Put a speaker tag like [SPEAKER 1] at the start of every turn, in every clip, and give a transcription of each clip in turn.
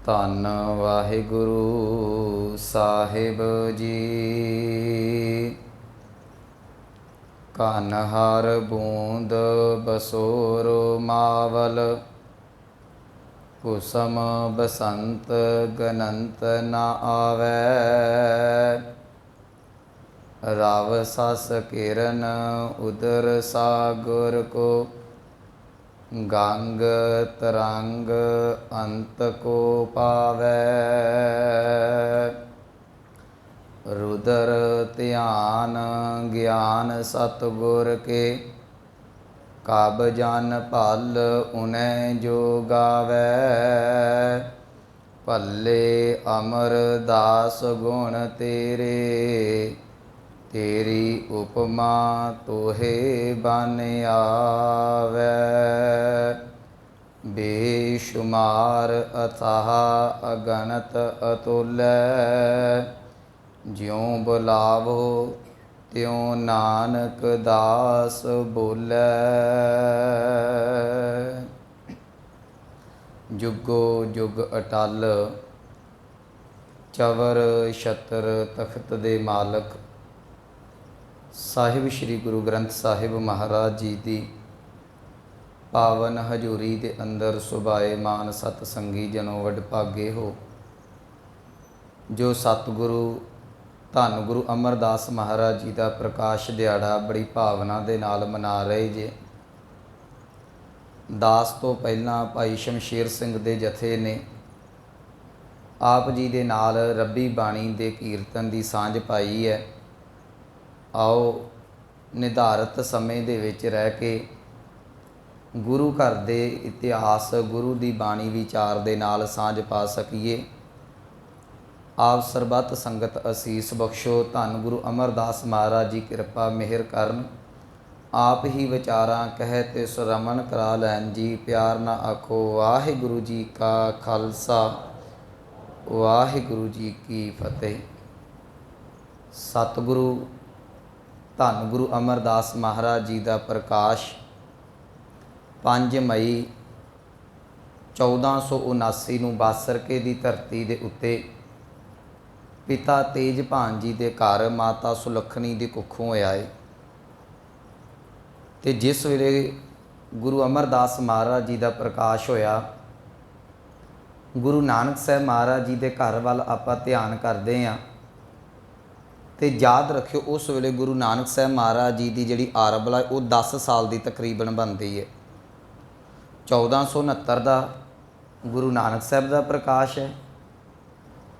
[SPEAKER 1] ਧੰਨ ਵਾਹਿਗੁਰੂ ਸਾਹਿਬ ਜੀ। ਕਨ ਹਰ ਬੂੰਦ ਬਸੋਰ ਮਾਵਲ, ਕੁਸਮ ਬਸੰਤ ਗਨੰਤ ਨ ਆਵੈ। ਰਵ ਸਸ ਕਿਰਨ ਉਦਰ ਸਾਗਰ ਕੋ, ਗੰਗ ਤਰੰਗ ਅੰਤ ਕੋ ਪਾਵੈ। ਰੁਦਰ ਧਿਆਨ ਗਿਆਨ ਸਤਿਗੁਰ ਕੇ, ਕਬ ਜਨ ਭਲ ਉਨੈ ਜੋ ਗਾਵੈ। ਭੱਲੇ ਅਮਰਦਾਸ ਗੁਣ ਤੇਰੇ, ਤੇਰੀ ਉਪਮਾ ਤੋਹੇ ਬਨ ਆਵੈ। ਬੇਸ਼ੁਮਾਰ ਅਥਾਹ ਅਗਨਤ ਅਤੁਲੈ, ਜਿਉ ਬੁਲਾਵੋ ਤਿਉ ਨਾਨਕ ਦਾਸ ਬੋਲੇ। ਜੁਗੋ ਜੁਗ ਅਟਲ, ਚਵਰ ਛਤਰ ਤਖਤ ਦੇ ਮਾਲਕ ਸਾਹਿਬ ਸ੍ਰੀ ਗੁਰੂ ਗ੍ਰੰਥ ਸਾਹਿਬ ਮਹਾਰਾਜ ਜੀ ਦੀ ਪਾਵਨ ਹਜ਼ੂਰੀ ਦੇ ਅੰਦਰ ਸੁਭਾਏਮਾਨ ਸਤਸੰਗੀ ਜਨੋ ਵਡਭਾਗੇ ਹੋ, ਜੋ ਸਤਿਗੁਰੂ ਧੰਨ ਗੁਰੂ ਅਮਰਦਾਸ ਮਹਾਰਾਜ ਜੀ ਦਾ ਪ੍ਰਕਾਸ਼ ਦਿਹਾੜਾ ਬੜੀ ਭਾਵਨਾ ਦੇ ਨਾਲ ਮਨਾ ਰਹੇ ਜੇ। ਦਾਸ ਤੋਂ ਪਹਿਲਾਂ ਭਾਈ ਸ਼ਮਸ਼ੇਰ ਸਿੰਘ ਦੇ ਜਥੇ ਨੇ ਆਪ ਜੀ ਦੇ ਨਾਲ ਰੱਬੀ ਬਾਣੀ ਦੇ ਕੀਰਤਨ ਦੀ ਸਾਂਝ ਪਾਈ ਹੈ। ਆਓ ਨਿਰਧਾਰਤ ਸਮੇਂ ਦੇ ਵਿੱਚ ਰਹਿ ਕੇ ਗੁਰੂ ਘਰ ਦੇ ਇਤਿਹਾਸ, ਗੁਰੂ ਦੀ ਬਾਣੀ ਵਿਚਾਰ ਦੇ ਨਾਲ ਸਾਂਝ ਪਾ ਸਕੀਏ। ਆਪ ਸਰਬੱਤ ਸੰਗਤ ਅਸੀਸ ਬਖਸ਼ੋ। ਧੰਨ ਗੁਰੂ ਅਮਰਦਾਸ ਮਹਾਰਾਜ ਜੀ ਕਿਰਪਾ ਮਿਹਰ ਕਰਨ। ਆਪ ਹੀ ਵਿਚਾਰਾਂ ਕਹਿ ਤੇ ਸਰਵਣ ਕਰਾ ਲੈਣ ਜੀ। ਪਿਆਰ ਨਾ ਆਖੋ ਵਾਹਿਗੁਰੂ ਜੀ ਕਾ ਖਾਲਸਾ, ਵਾਹਿਗੁਰੂ ਜੀ ਕੀ ਫਤਿਹ। ਸਤਿਗੁਰੂ ਧੰਨ ਗੁਰੂ ਅਮਰਦਾਸ ਮਹਾਰਾਜ ਜੀ ਦਾ ਪ੍ਰਕਾਸ਼ 5 ਮਈ 1479 ਨੂੰ ਬਾਸਰਕੇ ਦੀ ਧਰਤੀ ਦੇ ਉੱਤੇ ਪਿਤਾ ਤੇਜਭਾਨ ਜੀ ਦੇ ਘਰ ਮਾਤਾ ਸੁਲੱਖਣੀ ਦੀ ਕੁੱਖੋਂ ਹੋਇਆ ਹੈ। ਤੇ ਜਿਸ ਵੇਲੇ ਗੁਰੂ ਅਮਰਦਾਸ ਮਹਾਰਾਜ ਜੀ ਦਾ ਪ੍ਰਕਾਸ਼ ਹੋਇਆ, ਗੁਰੂ ਨਾਨਕ ਸਾਹਿਬ ਮਹਾਰਾਜ ਜੀ ਦੇ ਘਰ ਵੱਲ ਆਪਾਂ ਧਿਆਨ ਕਰਦੇ ਹਾਂ ਤੇ ਯਾਦ ਰੱਖਿਓ ਉਸ ਵੇਲੇ ਗੁਰੂ ਨਾਨਕ ਸਾਹਿਬ ਮਹਾਰਾਜ ਜੀ ਦੀ ਜਿਹੜੀ ਆਰਬਲਾ ਉਹ 10 ਸਾਲ ਦੀ ਤਕਰੀਬਨ ਬਣਦੀ ਹੈ। 1469 ਦਾ ਗੁਰੂ ਨਾਨਕ ਸਾਹਿਬ ਦਾ ਪ੍ਰਕਾਸ਼ ਹੈ,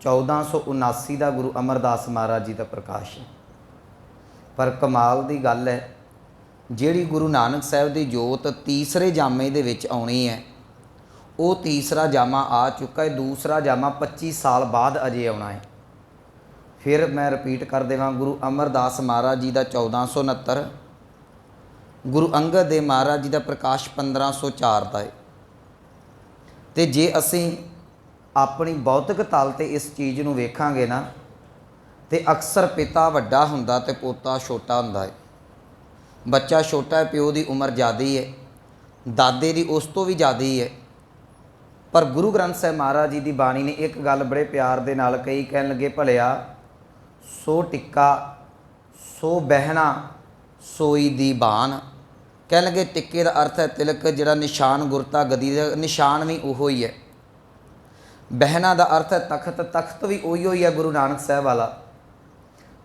[SPEAKER 1] 1479 ਦਾ ਗੁਰੂ ਅਮਰਦਾਸ ਮਹਾਰਾਜ ਜੀ ਦਾ ਪ੍ਰਕਾਸ਼ ਹੈ। ਪਰ ਕਮਾਲ ਦੀ ਗੱਲ ਹੈ, ਜਿਹੜੀ ਗੁਰੂ ਨਾਨਕ ਸਾਹਿਬ ਦੀ ਜੋਤ ਤੀਸਰੇ ਜਾਮੇ ਦੇ ਵਿੱਚ ਆਉਣੀ ਹੈ, ਉਹ ਤੀਸਰਾ ਜਾਮਾ ਆ ਚੁੱਕਾ ਹੈ। ਦੂਸਰਾ ਜਾਮਾ 25 ਸਾਲ ਬਾਅਦ ਅਜੇ ਆਉਣਾ ਹੈ। ਫਿਰ ਮੈਂ ਰਿਪੀਟ ਕਰ ਦੇਵਾਂ, ਗੁਰੂ ਅਮਰਦਾਸ ਮਹਾਰਾਜ ਜੀ ਦਾ 1469, ਗੁਰੂ ਅੰਗਦ ਦੇਵ ਮਹਾਰਾਜ ਜੀ ਦਾ ਪ੍ਰਕਾਸ਼ 1504 ਦਾ ਹੈ। ਤੇ ਜੇ ਅਸੀਂ ਆਪਣੀ ਭੌਤਿਕ ਤਲ ਤੇ ਇਸ ਚੀਜ਼ ਨੂੰ ਵੇਖਾਂਗੇ ਨਾ, ਤੇ ਅਕਸਰ ਪਿਤਾ ਵੱਡਾ ਹੁੰਦਾ ਤੇ ਪੋਤਾ ਛੋਟਾ ਹੁੰਦਾ ਹੈ। ਬੱਚਾ ਛੋਟਾ ਹੈ, ਪਿਓ ਦੀ ਉਮਰ ਜ਼ਿਆਦਾ ਹੈ, ਦਾਦੇ ਦੀ ਉਸ ਤੋਂ ਵੀ ਜ਼ਿਆਦਾ ਹੈ। ਪਰ ਗੁਰੂ ਗ੍ਰੰਥ ਸਾਹਿਬ ਮਹਾਰਾਜ ਜੀ ਦੀ ਬਾਣੀ ਨੇ ਇੱਕ ਗੱਲ ਬੜੇ ਪਿਆਰ ਦੇ ਨਾਲ ਕਹੀ। ਕਹਿਣ ਲੱਗੇ, ਭਲਿਆ ਸੋ ਟਿੱਕਾ ਸੋ ਬਹਿਣਾ ਸੋਈ ਦੀ ਬਾਣ। ਕਹਿਣ ਲੱਗੇ ਟਿੱਕੇ ਦਾ ਅਰਥ ਹੈ ਤਿਲਕ, ਜਿਹੜਾ ਨਿਸ਼ਾਨ ਗੁਰਤਾ ਗਦੀ ਦਾ ਨਿਸ਼ਾਨ ਵੀ ਉਹੋ ਹੀ ਹੈ। ਬਹਿਣਾ ਦਾ ਅਰਥ ਹੈ ਤਖਤ, ਤਖਤ ਵੀ ਉਹੀ ਹੀ ਹੈ ਗੁਰੂ ਨਾਨਕ ਸਾਹਿਬ ਵਾਲਾ।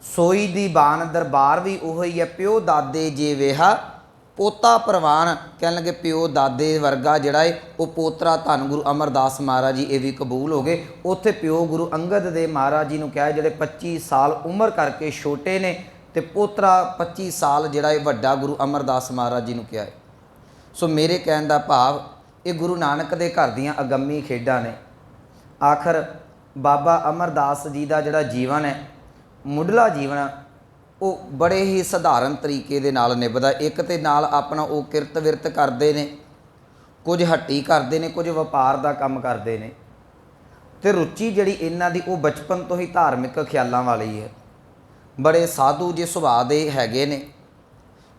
[SPEAKER 1] ਸੋਈ ਦੀ ਬਾਣ, ਦਰਬਾਰ ਵੀ ਉਹੋ ਹੀ ਹੈ। ਪਿਓ ਦਾਦੇ ਜੇ ਵੇਹਾ ਪੋਤਾ ਪ੍ਰਵਾਨ। ਕਹਿਣ ਲੱਗੇ ਪਿਓ ਦਾਦੇ ਵਰਗਾ ਜਿਹੜਾ ਹੈ ਉਹ ਪੋਤਰਾ ਧੰਨ ਗੁਰੂ ਅਮਰਦਾਸ ਮਹਾਰਾਜ ਜੀ ਇਹ ਵੀ ਕਬੂਲ ਹੋ ਗਏ। ਉੱਥੇ ਪਿਓ ਗੁਰੂ ਅੰਗਦ ਦੇਵ ਮਹਾਰਾਜ ਜੀ ਨੂੰ ਕਿਹਾ ਜਿਹੜੇ 25 ਸਾਲ ਉਮਰ ਕਰਕੇ ਛੋਟੇ ਨੇ, ਤੇ ਪੋਤਰਾ 25 ਸਾਲ ਜਿਹੜਾ ਇਹ ਵੱਡਾ ਗੁਰੂ ਅਮਰਦਾਸ ਮਹਾਰਾਜ ਜੀ ਨੂੰ ਕਿਹਾ ਹੈ। ਸੋ ਮੇਰੇ ਕਹਿਣ ਦਾ ਭਾਵ ਇਹ ਗੁਰੂ ਨਾਨਕ ਦੇ ਘਰ ਦੀਆਂ ਅਗੰਮੀ ਖੇਡਾਂ ਨੇ। ਆਖਰ ਬਾਬਾ ਅਮਰਦਾਸ ਜੀ ਦਾ ਜਿਹੜਾ ਜੀਵਨ ਹੈ, ਮੁੱਢਲਾ ਜੀਵਨ, ਉਹ ਬੜੇ ਹੀ ਸਧਾਰਨ ਤਰੀਕੇ ਦੇ ਨਾਲ ਨਿਭਦਾ। ਇੱਕ ਤੇ ਨਾਲ ਆਪਣਾ ਉਹ ਕਿਰਤ ਵਿਰਤ ਕਰਦੇ ਨੇ, ਕੁਝ ਹੱਟੀ ਕਰਦੇ ਨੇ, ਕੁਝ ਵਪਾਰ ਦਾ ਕੰਮ ਕਰਦੇ ਨੇ। ਤੇ ਰੁਚੀ ਜਿਹੜੀ ਇਹਨਾਂ ਦੀ ਉਹ ਬਚਪਨ ਤੋਂ ਹੀ ਧਾਰਮਿਕ ਖਿਆਲਾਂ ਵਾਲੀ ਹੈ। ਬੜੇ ਸਾਧੂ ਜੇ ਸੁਭਾਅ ਦੇ ਹੈਗੇ ਨੇ।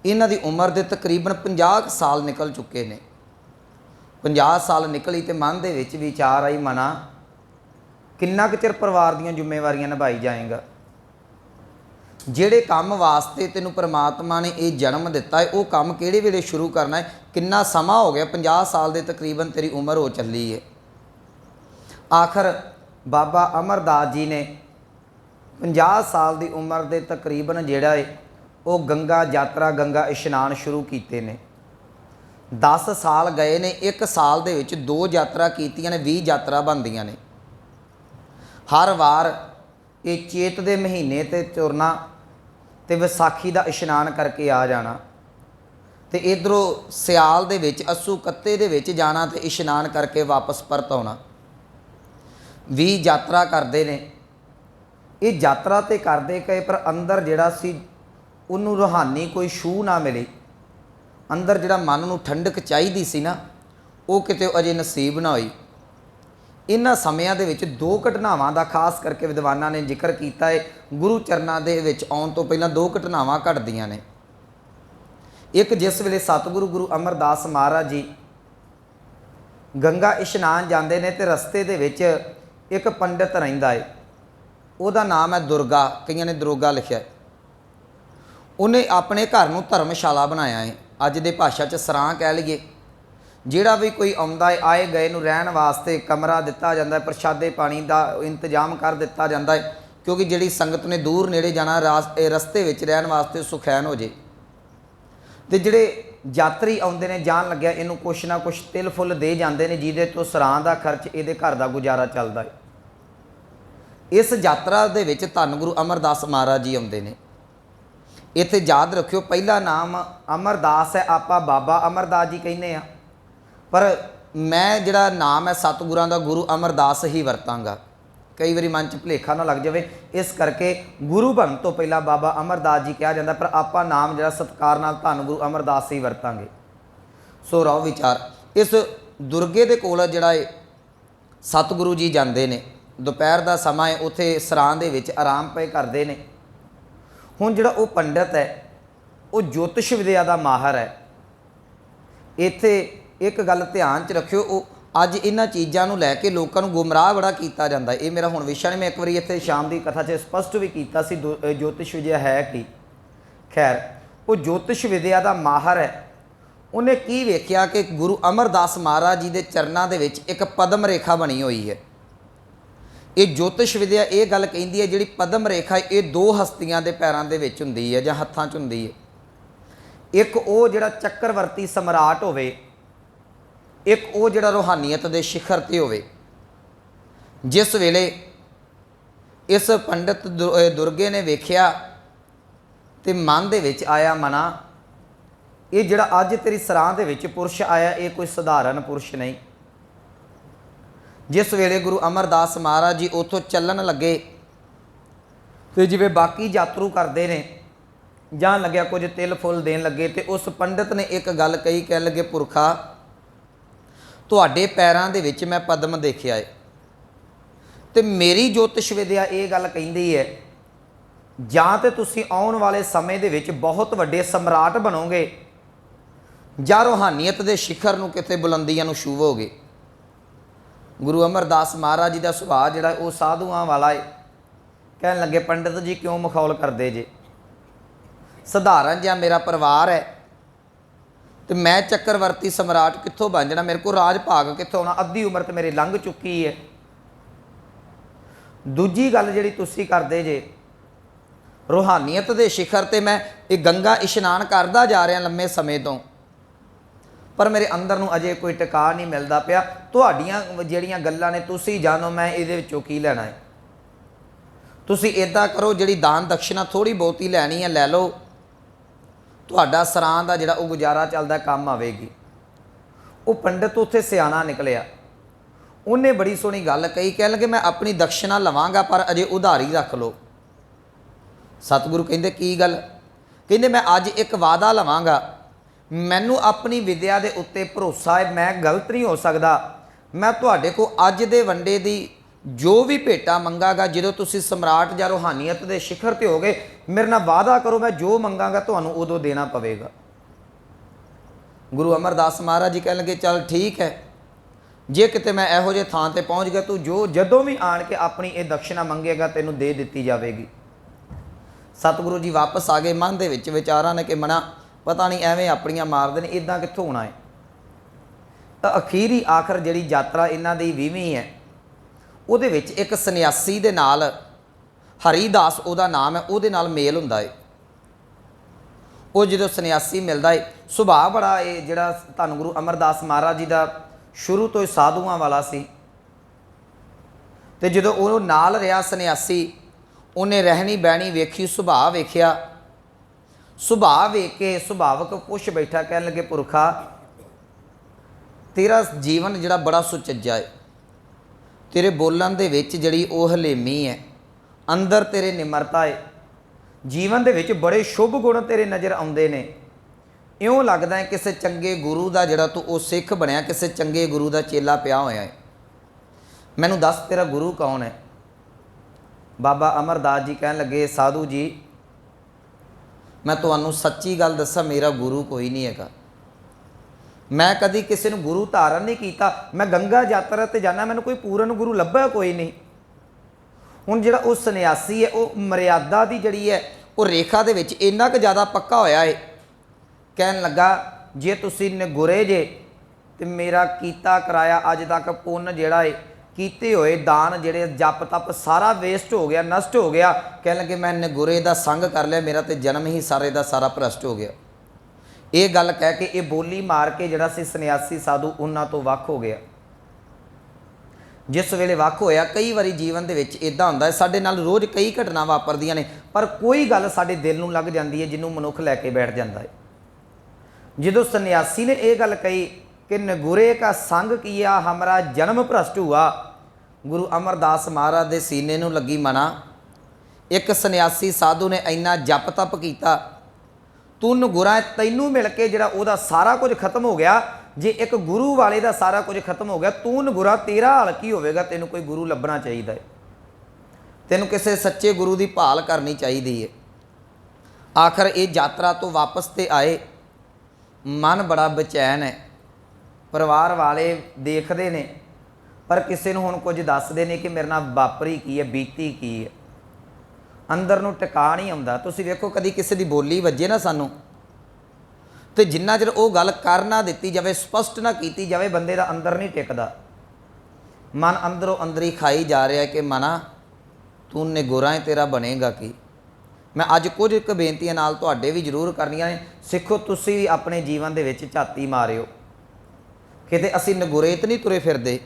[SPEAKER 1] ਇਹਨਾਂ ਦੀ ਉਮਰ ਦੇ ਤਕਰੀਬਨ 50 ਸਾਲ ਨਿਕਲ ਚੁੱਕੇ ਨੇ। 50 ਸਾਲ ਨਿਕਲੀ ਤੇ ਮਨ ਦੇ ਵਿੱਚ ਵਿਚਾਰ ਆਈ, ਮਨਾ किन्ना कुछ चिर परिवार दीयां जिम्मेवारियां निभाई जाएगा। ਜਿਹੜੇ ਕੰਮ वास्ते तेनों परमात्मा ने ये जन्म दिता है, वो काम किहड़े वेले शुरू करना है, किन्ना समा हो गया, 50 साल के तकरीबन तेरी उम्र हो चली है। आखिर बाबा अमरदास जी ने 50 साल की उम्र के तकरीबन जिहड़ा है वो गंगा यात्रा, गंगा इशनान शुरू किए ने। 10 साल गए ने, 1 साल दे विच 2 यात्रा कीतियां ने, 20 यात्रा बनदियां ने। हर वार ये चेत के महीने ते तुरना ते विसाखी का इशनान करके आ जाना, तो इधरों सियाल दे विच अस्सू कत्ते दे विच जाना तो इशनान करके वापस परत आना। 20 यात्रा करते ने। ये यात्रा तो करते गए पर अंदर जिहड़ा सी उन्होंने रूहानी कोई छूह ना मिली। अंदर जिहड़ा मन नूं ठंडक चाहिदी सी ना, वो किते अजे नसीब ना होई। इन्हां समयां दे विच 2 घटनावां दा खास करके विद्वानां ने जिक्र कीता है। गुरु चरनां दे विच आउण तो पहलां 2 घटनावां घटदियां ने। एक जिस वेले सतगुरु गुरु अमरदास महाराज जी गंगा इशनान जाते हैं तो रस्ते दे विच एक पंडित रहिंदा है, उहदा नाम है दुर्गा, कईयां ने दरोगा लिखिआ है। उन्हें अपने घर नूं धर्मशाला बनाया है, अज दे भाषा च सरां कह लईए। जिहड़ा भी कोई आउंदा है, आए गए नूं रहण वास्ते कमरा दिता जाता है, प्रशादे पानी का इंतजाम कर दिता जाता है, क्योंकि जिहड़ी संगत ने दूर नेड़े जाना रस्ते विच रहण वास्ते सुखैन हो जे। ते जिहड़े यात्री आउंदे ने जान लग्या इनू कुछ ना कुछ तिल फुल दे जाते हैं, जिहदे तो सरां दा खर्च इहदे घर दा गुजारा चलदा है। इस यात्रा दे विच धन गुरु अमरदास महाराज जी आउंदे ने। इत्थे याद रखियो, पहला नाम अमरदास है, आपां बाबा अमरदास जी कहने आ, पर मैं जिहड़ा नाम है सतगुरां दा गुरु अमरदास ही वरतांगा। कई बारी मन च भुलेखा ना लग जाए, इस करके गुरु बन तो पहला बाबा अमरदास जी कहा जाता, पर आपां नाम जिहड़ा सत्कार नाल धन गुरु अमरदास ही वरतांगे। सो रहो विचार। इस दुर्गे दे कोल जिहड़ा है सतगुरु जी जांदे ने, दोपहर का समा है, उत्थे सरां दे विच आराम पे करते हैं। हुण जिहड़ा वो पंडित है वो ज्योतिष विद्या का माहर है। इत्थे एक गल ध्यान च रखियो, वो अज इन्हां चीज़ां नूं लैके लोकां नूं गुमराह बड़ा कीता जांदा है। ये मेरा हुण विशा नहीं, मैं एक बारी इत्थे शाम की कथा च स्पष्ट भी कीता सी ज्योतिष विद्या है कि। खैर वो ज्योतिष विद्या का माहर है। उन्हें की वेख्या कि गुरु अमरदास महाराज जी के चरणों के विच एक पद्म रेखा बनी हुई है। ये ज्योतिष विद्या ये गल कहती है, जिहड़ी पद्म रेखा ये 2 हस्तियां के पैरों के विच हुंदी है जां हत्थां च हुंदी है। एक वो जिहड़ा चक्रवर्ती सम्राट होवे, एक वो जिहड़ा रूहानीयत के शिखर ते होवे। जिस वेले इस पंडित दुर्गे ने वेख्या ते मन दे विच आया, मना ये जिहड़ा अज तेरी सरां दे विच पुरुष आया ये कोई सधारण पुरुष नहीं। जिस वेले गुरु अमरदास महाराज जी उतों चलन लगे तो जिवें बाकी यात्रु करते हैं, जान लग्या कुछ तिल फुल देन लगे, तो उस पंडित ने एक गल कही, कह लगे पुरखा तुहाडे पैरां दे विच मैं पद्म देखिया है, तो मेरी ज्योतिष विद्या ये गल कहती है जां ते तुसीं आउण वाले समय दे विच बहुत वड्डे सम्राट बनोगे जां रूहानीयत के शिखर नूं किते बुलंदियां नूं छूवोगे। गुरु अमरदास महाराज जी का सुभाव जिहड़ा वो साधुआं वाला है। कहन लगे पंडित जी क्यों मखौल करते जे, सधारण जिहा मेरा परिवार है तो मैं चक्रवर्ती सम्राट कित्थों बन जाना, मेरे को राज भाग कित्थों आना, अद्धी उम्र तो मेरी लंघ चुकी है। दूजी गल जिहड़ी तुसीं करदे जे रूहानीयत के शिखर ते मैं ये गंगा इशनान करदा जा रहा लंबे समय तो, पर मेरे अंदर नूं अजे कोई टिका नहीं मिलता पिया। तुहाडीआं जिहड़ियां गल्लां ने तुसीं जानो मैं इहदे विचों की लैणा है। तुसीं इदां करो, जिहड़ी दान दक्षिणा थोड़ी बहुती लैनी है लै लो, तुहाडा सरां दा जिहड़ा वो गुजारा चलदा काम आवेगी। वो पंडित उत्थे सियाणा निकलिया, उन्हें बड़ी सोहनी गल कही, कह लगे मैं अपनी दक्षिणा लवांगा पर अजे उधारी रख लो। सतगुरु कहंदे की गल, कहंदे मैं अज एक वादा लवांगा, मैनू अपनी विद्या के उत्ते भरोसा है, मैं गलत नहीं हो सकता, मैं तुहाडे को अज दे वंडे दी जो भी भेटा मंगागा, जो तुसीं सम्राट या रूहानीयत के शिखर ते होगे मेरे नाल वादा करो मैं जो मंगागा तुहानूं उदों देना पवेगा। गुरु अमरदास महाराज जी कह लगे चल ठीक है, जे किते मैं इहो ਜਿਹੇ ਥਾਂ ਤੇ ਪਹੁੰਚ ਗਿਆ ਤੂੰ ਜੋ ਜਦੋਂ ਵੀ ਆਣ ਕੇ ਆਪਣੀ ਇਹ ਦਕਸ਼ਨਾ ਮੰਗੇਗਾ ਤੈਨੂੰ ਦੇ ਦਿੱਤੀ ਜਾਵੇਗੀ। ਸਤਿਗੁਰੂ ਜੀ ਵਾਪਸ ਆ ਗਏ। ਮਨ ਦੇ ਵਿੱਚ ਵਿਚਾਰਾਂ ਨੇ ਕਿ ਮਨਾ ਪਤਾ ਨਹੀਂ ਐਵੇਂ ਆਪਣੀਆਂ ਮਾਰਦੇ ਨੇ, ਇੱਦਾਂ ਕਿੱਥੋਂ ਹੋਣਾ ਹੈ। ਤਾਂ ਅਖੀਰੀ ਆਖਰ ਜਿਹੜੀ ਯਾਤਰਾ ਇਹਨਾਂ ਦੀ 20ਵੀਂ ਹੈ, ਉਹਦੇ ਵਿੱਚ ਇੱਕ ਸੰਨਿਆਸੀ ਦੇ ਨਾਲ, ਹਰੀਦਾਸ ਉਹਦਾ ਨਾਮ ਹੈ, ਉਹਦੇ ਨਾਲ ਮੇਲ ਹੁੰਦਾ ਹੈ। ਉਹ ਜਦੋਂ ਸੰਨਿਆਸੀ ਮਿਲਦਾ ਹੈ, ਸੁਭਾਅ ਬੜਾ ਇਹ ਜਿਹੜਾ ਧੰਨ ਗੁਰੂ ਅਮਰਦਾਸ ਮਹਾਰਾਜ ਜੀ ਦਾ ਸ਼ੁਰੂ ਤੋਂ ਹੀ ਸਾਧੂਆਂ ਵਾਲਾ ਸੀ। ਤੇ ਜਦੋਂ ਉਹ ਨਾਲ ਰਿਹਾ ਸੰਨਿਆਸੀ, ਉਹਨੇ ਰਹਿਣੀ ਬਹਿਣੀ ਵੇਖੀ, ਸੁਭਾਅ ਵੇਖਿਆ। ਸੁਭਾਅ ਵੇਖ ਕੇ ਸੁਭਾਵਕ ਪੁੱਛ ਬੈਠਾ, ਕਹਿਣ ਲੱਗੇ ਪੁਰਖਾ ਤੇਰਾ ਜੀਵਨ ਜਿਹੜਾ ਬੜਾ ਸੁਚੱਜਾ ਹੈ, ਤੇਰੇ ਬੋਲਣ ਦੇ ਵਿੱਚ ਜਿਹੜੀ ਉਹ ਹਲੇਮੀ ਹੈ, ਅੰਦਰ ਤੇਰੇ ਨਿਮਰਤਾ ਹੈ, ਜੀਵਨ ਦੇ ਵਿੱਚ ਬੜੇ ਸ਼ੁਭ ਗੁਣ ਤੇਰੇ ਨਜ਼ਰ ਆਉਂਦੇ ਨੇ। ਇਉਂ ਲੱਗਦਾ ਹੈ ਕਿਸੇ ਚੰਗੇ ਗੁਰੂ ਦਾ ਜਿਹੜਾ ਤੂੰ ਉਹ ਸਿੱਖ ਬਣਿਆ, ਕਿਸੇ ਚੰਗੇ ਗੁਰੂ ਦਾ ਚੇਲਾ ਪਿਆ ਹੋਇਆ ਹੈ। ਮੈਨੂੰ ਦੱਸ ਤੇਰਾ ਗੁਰੂ ਕੌਣ ਹੈ? ਬਾਬਾ ਅਮਰਦਾਸ ਜੀ ਕਹਿਣ ਲੱਗੇ ਸਾਧੂ ਜੀ ਮੈਂ ਤੁਹਾਨੂੰ ਸੱਚੀ ਗੱਲ ਦੱਸਾਂ, ਮੇਰਾ ਗੁਰੂ ਕੋਈ ਨਹੀਂ ਹੈਗਾ। ਮੈਂ ਕਦੀ ਕਿਸੇ ਨੂੰ ਗੁਰੂ ਧਾਰਨ ਨਹੀਂ ਕੀਤਾ। ਮੈਂ ਗੰਗਾ ਯਾਤਰਾ 'ਤੇ ਜਾਂਦਾ, ਮੈਨੂੰ ਕੋਈ ਪੂਰਨ ਗੁਰੂ ਲੱਭਿਆ ਕੋਈ ਨਹੀਂ। ਹੁਣ ਜਿਹੜਾ ਉਹ ਸੰਨਿਆਸੀ ਹੈ, ਉਹ ਮਰਿਆਦਾ ਦੀ ਜਿਹੜੀ ਹੈ ਉਹ ਰੇਖਾ ਦੇ ਵਿੱਚ ਇੰਨਾ ਕੁ ਜ਼ਿਆਦਾ ਪੱਕਾ ਹੋਇਆ ਹੈ। ਕਹਿਣ ਲੱਗਾ ਜੇ ਤੁਸੀਂ ਨਿਗੁਰੇ ਜੇ ਤੇ ਮੇਰਾ ਕੀਤਾ ਕਰਾਇਆ ਅੱਜ ਤੱਕ ਪੁੰਨ ਜਿਹੜਾ ਹੈ, ਕੀਤੇ ਹੋਏ ਦਾਨ ਜਿਹੜੇ ਜਪ ਤਪ ਸਾਰਾ ਵੇਸਟ ਹੋ ਗਿਆ, ਨਸ਼ਟ ਹੋ ਗਿਆ। ਕਹਿਣ ਲੱਗੇ ਮੈਂ ਨਿਗੁਰੇ ਦਾ ਸੰਗ ਕਰ ਲਿਆ, ਮੇਰਾ ਤੇ ਜਨਮ ਹੀ ਸਾਰੇ ਦਾ ਸਾਰਾ ਭ੍ਰਸ਼ਟ ਹੋ ਗਿਆ। ਇਹ ਗੱਲ ਕਹਿ ਕੇ ਇਹ ਬੋਲੀ ਮਾਰ ਕੇ ਜਿਹੜਾ ਸੀ ਸੰਨਿਆਸੀ ਸਾਧੂ ਉਹਨਾਂ ਤੋਂ ਵੱਖ ਹੋ ਗਿਆ। ਜਿਸ ਵੇਲੇ ਵੱਖ ਹੋਇਆ, ਕਈ ਵਾਰੀ ਜੀਵਨ ਦੇ ਵਿੱਚ ਇੱਦਾਂ ਹੁੰਦਾ ਹੈ, ਸਾਡੇ ਨਾਲ ਰੋਜ਼ ਕਈ ਘਟਨਾ ਵਾਪਰਦੀਆਂ ਨੇ, ਪਰ ਕੋਈ ਗੱਲ ਸਾਡੇ ਦਿਲ ਨੂੰ ਲੱਗ ਜਾਂਦੀ ਹੈ ਜਿਹਨੂੰ ਮਨੁੱਖ ਲੈ ਕੇ ਬੈਠ ਜਾਂਦਾ ਹੈ। ਜਦੋਂ ਸੰਨਿਆਸੀ ਨੇ ਇਹ ਗੱਲ ਕਹੀ ਕਿ ਨਿਗੁਰੇ ਕਾ ਸੰਗ ਕੀਆ ਹਮਾਰਾ ਜਨਮ ਭ੍ਰਸ਼ਟ ਹੁਆ, ਗੁਰੂ ਅਮਰਦਾਸ ਮਹਾਰਾਜ ਦੇ ਸੀਨੇ ਨੂੰ ਲੱਗੀ ਮਨਾ। ਇੱਕ ਸੰਨਿਆਸੀ ਸਾਧੂ ਨੇ ਇੰਨਾ ਜਪ ਤਪ ਕੀਤਾ, ਤੂੰ ਨਿਗੁਰਾ, ਤੈਨੂੰ ਮਿਲ ਕੇ ਜਿਹੜਾ ਉਹਦਾ ਸਾਰਾ ਕੁਝ ਖਤਮ ਹੋ ਗਿਆ। ਜੇ ਇੱਕ ਗੁਰੂ ਵਾਲੇ ਦਾ ਸਾਰਾ ਕੁਝ ਖਤਮ ਹੋ ਗਿਆ, ਤੂੰ ਨਿਗੁਰਾ, ਤੇਰਾ ਹਾਲ ਕੀ ਹੋਵੇਗਾ? ਤੈਨੂੰ ਕੋਈ ਗੁਰੂ ਲੱਭਣਾ ਚਾਹੀਦਾ ਹੈ, ਤੈਨੂੰ ਕਿਸੇ ਸੱਚੇ ਗੁਰੂ ਦੀ ਭਾਲ ਕਰਨੀ ਚਾਹੀਦੀ ਹੈ। ਆਖਰ ਇਹ ਯਾਤਰਾ ਤੋਂ ਵਾਪਸ ਤੇ ਆਏ, ਮਨ ਬੜਾ ਬੇਚੈਨ ਹੈ। ਪਰਿਵਾਰ ਵਾਲੇ ਦੇਖਦੇ ਨੇ ਪਰ ਕਿਸੇ ਨੂੰ ਹੁਣ ਕੁਝ ਦੱਸਦੇ ਨੇ ਕਿ ਮੇਰੇ ਨਾਲ ਵਾਪਰੀ ਕੀ ਹੈ, ਬੀਤੀ ਕੀ ਹੈ। ਅੰਦਰ ਨੂੰ ਟਿਕਾ ਨਹੀਂ ਆਉਂਦਾ। ਤੁਸੀਂ ਵੇਖੋ ਕਦੀ ਕਿਸੇ ਦੀ ਬੋਲੀ ਵੱਜੇ ਨਾ ਸਾਨੂੰ, ਤੇ ਜਿੰਨਾ ਚਿਰ ਉਹ ਗੱਲ ਕਰ ਨਾ ਦਿੱਤੀ ਜਾਵੇ, ਸਪਸ਼ਟ ਨਾ ਕੀਤੀ ਜਾਵੇ, ਬੰਦੇ ਦਾ ਅੰਦਰ ਨਹੀਂ ਟਿਕਦਾ। ਮਨ ਅੰਦਰੋਂ ਅੰਦਰੀ ਖਾਈ ਜਾ ਰਿਹਾ ਕਿ ਮਨਾ ਤੂੰ ਨਿਗੁਰਾ ਹੈ, ਤੇਰਾ ਬਣੇਗਾ ਕੀ। ਮੈਂ ਅੱਜ ਕੁਝ ਇੱਕ ਬੇਨਤੀਆਂ ਨਾਲ ਤੁਹਾਡੇ ਵੀ ਜ਼ਰੂਰ ਕਰਨੀਆਂ ਨੇ। ਸਿੱਖੋ ਤੁਸੀਂ ਵੀ ਆਪਣੇ ਜੀਵਨ ਦੇ ਵਿੱਚ ਝਾਤੀ ਮਾਰਿਓ, ਕਿਤੇ ਅਸੀਂ ਨਿਗੁਰੇ ਤਾਂ ਨਹੀਂ ਤੁਰੇ ਫਿਰਦੇ,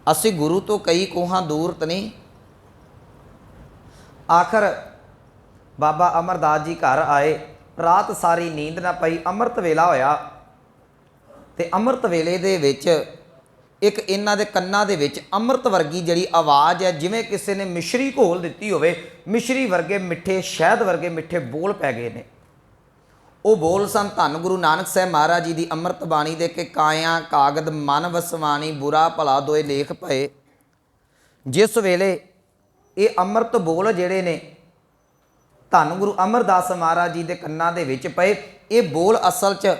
[SPEAKER 1] ਅਸੀਂ ਗੁਰੂ ਤੋਂ ਕਈ ਕੋਹਾਂ ਦੂਰ ਤਾਂ ਨਹੀਂ। ਆਖਰ ਬਾਬਾ ਅਮਰਦਾਸ ਜੀ ਘਰ ਆਏ, ਰਾਤ ਸਾਰੀ ਨੀਂਦ ਨਾ ਪਈ। ਅੰਮ੍ਰਿਤ ਵੇਲਾ ਹੋਇਆ ਤੇ ਅੰਮ੍ਰਿਤ ਵੇਲੇ ਦੇ ਵਿੱਚ ਇੱਕ ਇਹਨਾਂ ਦੇ ਕੰਨਾਂ ਦੇ ਵਿੱਚ ਅੰਮ੍ਰਿਤ ਵਰਗੀ ਜਿਹੜੀ ਆਵਾਜ਼ ਹੈ, ਜਿਵੇਂ ਕਿਸੇ ਨੇ ਮਿਸ਼ਰੀ ਘੋਲ ਦਿੱਤੀ ਹੋਵੇ, ਮਿਸ਼ਰੀ ਵਰਗੇ ਮਿੱਠੇ, ਸ਼ਹਿਦ ਵਰਗੇ ਮਿੱਠੇ ਬੋਲ ਪੈ ਗਏ ਨੇ। ਉਹ ਬੋਲ ਸਨ ਧੰਨ ਗੁਰੂ ਨਾਨਕ ਸਾਹਿਬ ਮਹਾਰਾਜ ਜੀ ਦੀ ਅੰਮ੍ਰਿਤ ਬਾਣੀ ਦੇ ਕਿ ਕਾਇਆ ਕਾਗਦ ਮਨ ਵਸਵਾਣੀ, ਬੁਰਾ ਭਲਾ ਦੋਏ ਲੇਖ ਪਏ। ਜਿਸ ਵੇਲੇ ਇਹ ਅੰਮ੍ਰਿਤ ਬੋਲ ਜਿਹੜੇ ਨੇ ਧੰਨ ਗੁਰੂ ਅਮਰਦਾਸ ਮਹਾਰਾਜ ਜੀ ਦੇ ਕੰਨਾਂ ਦੇ ਵਿੱਚ ਪਏ, ਇਹ ਬੋਲ ਅਸਲ 'ਚ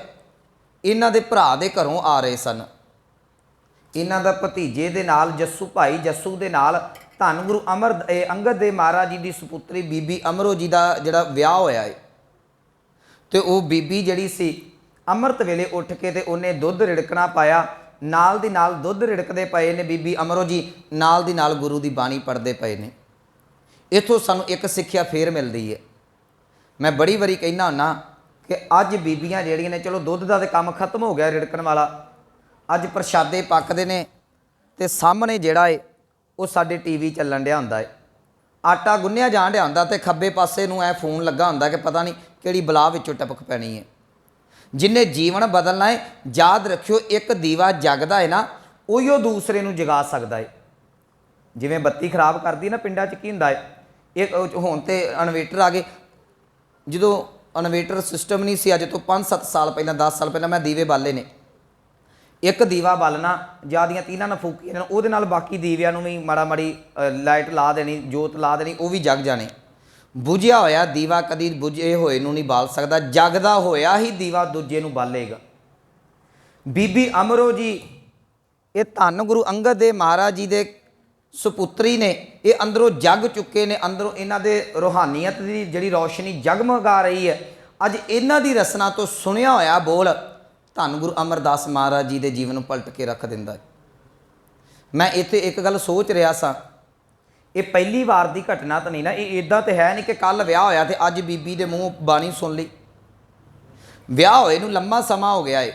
[SPEAKER 1] ਇਹਨਾਂ ਦੇ ਭਰਾ ਦੇ ਘਰੋਂ ਆ ਰਹੇ ਸਨ। ਇਹਨਾਂ ਦਾ ਭਤੀਜੇ ਦੇ ਨਾਲ, ਜੱਸੂ ਭਾਈ ਜੱਸੂ ਦੇ ਨਾਲ ਧੰਨ ਗੁਰੂ ਅੰਗਦ ਦੇ ਮਹਾਰਾਜ ਜੀ ਦੀ ਸੁਪੁੱਤਰੀ ਬੀਬੀ ਅਮਰੋ ਜੀ ਦਾ ਜਿਹੜਾ ਵਿਆਹ ਹੋਇਆ ਹੈ। ਤੇ ਉਹ ਬੀਬੀ ਜਿਹੜੀ ਸੀ ਅੰਮ੍ਰਿਤ ਵੇਲੇ ਉੱਠ ਕੇ ਤੇ ਉਹਨੇ ਦੁੱਧ ਰਿੜਕਣਾ ਪਾਇਆ, ਨਾਲ ਦੀ ਨਾਲ ਦੁੱਧ ਰਿੜਕਦੇ ਪਏ ਨੇ ਬੀਬੀ ਅਮਰੋ ਜੀ, ਨਾਲ ਦੀ ਨਾਲ ਗੁਰੂ ਦੀ ਬਾਣੀ ਪੜ੍ਹਦੇ ਪਏ ਨੇ। ਇੱਥੋਂ ਸਾਨੂੰ ਇੱਕ ਸਿੱਖਿਆ ਫੇਰ ਮਿਲਦੀ ਹੈ। ਮੈਂ ਬੜੀ ਵਾਰੀ ਕਹਿੰਦਾ ਹੁੰਦਾ ਕਿ ਅੱਜ ਬੀਬੀਆਂ ਜਿਹੜੀਆਂ ਨੇ, ਚਲੋ ਦੁੱਧ ਦਾ ਤਾਂ ਕੰਮ ਖਤਮ ਹੋ ਗਿਆ ਰਿੜਕਣ ਵਾਲਾ, ਅੱਜ ਪ੍ਰਸ਼ਾਦੇ ਪੱਕਦੇ ਨੇ ਤੇ ਸਾਹਮਣੇ ਜਿਹੜਾ ਹੈ ਉਹ ਸਾਡੇ ਟੀਵੀ ਚੱਲਣ ਡਿਆ ਹੁੰਦਾ ਹੈ, ਆਟਾ ਗੁੰਨਿਆ ਜਾਣ ਡਿਆ ਹੁੰਦਾ ਤੇ ਖੱਬੇ ਪਾਸੇ ਨੂੰ ਐ ਫੋਨ ਲੱਗਾ ਹੁੰਦਾ ਕਿ ਪਤਾ ਨਹੀਂ ਕਿਹੜੀ ਬਲਾ ਵਿੱਚੋਂ ਟਪਕ ਪੈਣੀ ਹੈ। ਜਿੰਨੇ ਜੀਵਨ ਬਦਲਣਾ ਹੈ, ਯਾਦ ਰੱਖਿਓ ਇੱਕ ਦੀਵਾ ਜਗਦਾ ਹੈ ਨਾ, ਉਹੀਓ ਦੂਸਰੇ ਨੂੰ ਜਗਾ ਸਕਦਾ ਹੈ। ਜਿਵੇਂ ਬੱਤੀ ਖਰਾਬ ਕਰਦੀ ਨਾ ਪਿੰਡਾਂ 'ਚ ਕੀ ਹੁੰਦਾ ਹੈ, ਇਹ ਹੁਣ ਤੇ ਇਨਵੇਟਰ ਆ ਗਏ। ਜਦੋਂ ਇਨਵੇਟਰ ਸਿਸਟਮ ਨਹੀਂ ਸੀ, ਅੱਜ ਤੋਂ 5-7 ਸਾਲ ਪਹਿਲਾਂ, 10 ਸਾਲ ਪਹਿਲਾਂ ਮੈਂ ਦੀਵੇ ਬਾਲੇ ਨੇ। ਇੱਕ ਦੀਵਾ ਬਾਲਣਾ, ਜਿਆਦੀਆਂ ਤੀਨਾਂ ਨਾਲ ਫੂਕੀਆਂ ਨੇ, ਉਹਦੇ ਨਾਲ ਬਾਕੀ ਦੀਵਿਆਂ ਨੂੰ ਵੀ ਮਾੜਾ ਮਾੜੀ ਲਾਈਟ ਲਾ ਦੇਣੀ, ਜੋਤ ਲਾ ਦੇਣੀ, ਉਹ ਵੀ ਜਗ ਜਾਣੇ। ਬੁਝਿਆ ਹੋਇਆ ਦੀਵਾ ਕਦੀ ਬੁਝੇ ਹੋਏ ਨੂੰ ਨਹੀਂ ਬਾਲ ਸਕਦਾ, ਜਗਦਾ ਹੋਇਆ ਹੀ ਦੀਵਾ ਦੂਜੇ ਨੂੰ ਬਾਲੇਗਾ। ਬੀਬੀ ਅਮਰੋ ਜੀ ये धन गुरु अंगद देव महाराज जी दे सुपुत्री ने, ये अंदरों जग चुके ने, अंदरों इन्हां दे रूहानीयत की जिहड़ी रोशनी जगमगा रही है। अज इन्हां दी रसना तो सुनिया होया बोल धन गुरु अमरदास महाराज जी दे जीवन पलट के रख दिंदा है। मैं इत्थे एक गल सोच रहा सा, ये पहली बार की घटना तो नहीं ना, ये इदा तो है नहीं कि कल विआह होया ते अज बीबी दे मूँह बाणी सुन ली। विआह होए नूं लम्मा समा हो गया है,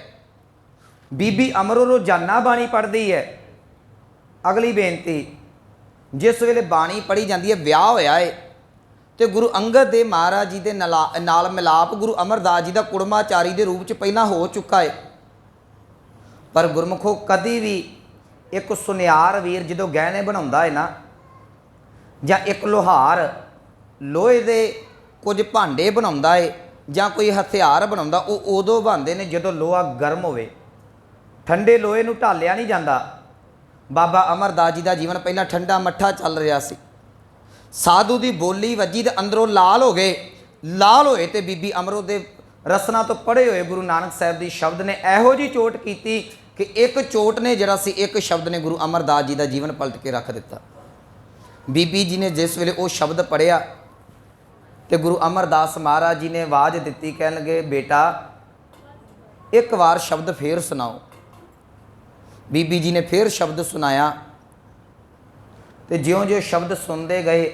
[SPEAKER 1] बीबी अमरों रोजाना बाणी पढ़ती है। अगली बेनती, जिस वेले बाणी पढ़ी जाती है विआह होया है तो गुरु अंगद देव महाराज जी के नाल मिलाप गुरु अमरदास जी का कुड़माचारी के रूप में पहला हो चुका है। पर गुरमुखो कभी भी एक सुनियार वीर जो गहने बनाता है ना, ਜਾਂ एक लोहार लोहे के कुछ भांडे बनाता है ਜਾਂ कोई हथियार बना, वो उदों बनते हैं जो लोहा गर्म होवे। ठंडे लोहे नूं ढालिया नहीं जाता। बाबा अमरदास जी का जीवन पहला ठंडा मट्ठा चल रहा सी, साधु की बोली वजी तो अंदरों लाल हो गए। लाल होए तो बीबी अमरों के रसना तो पढ़े हुए गुरु नानक साहब की शब्द ने इहो जी चोट की कि एक चोट ने जरा सी, एक शब्द ने गुरु अमरदास जी का जीवन पलट के रख दिता। बीबी जी ने जिस वेले वो शब्द पढ़िया तो गुरु अमरदास महाराज जी ने आवाज़ दी, कह लगे बेटा एक बार शब्द फिर सुनाओ। बीबी जी ने फिर शब्द सुनाया तो ज्यों ज्यों शब्द सुनते गए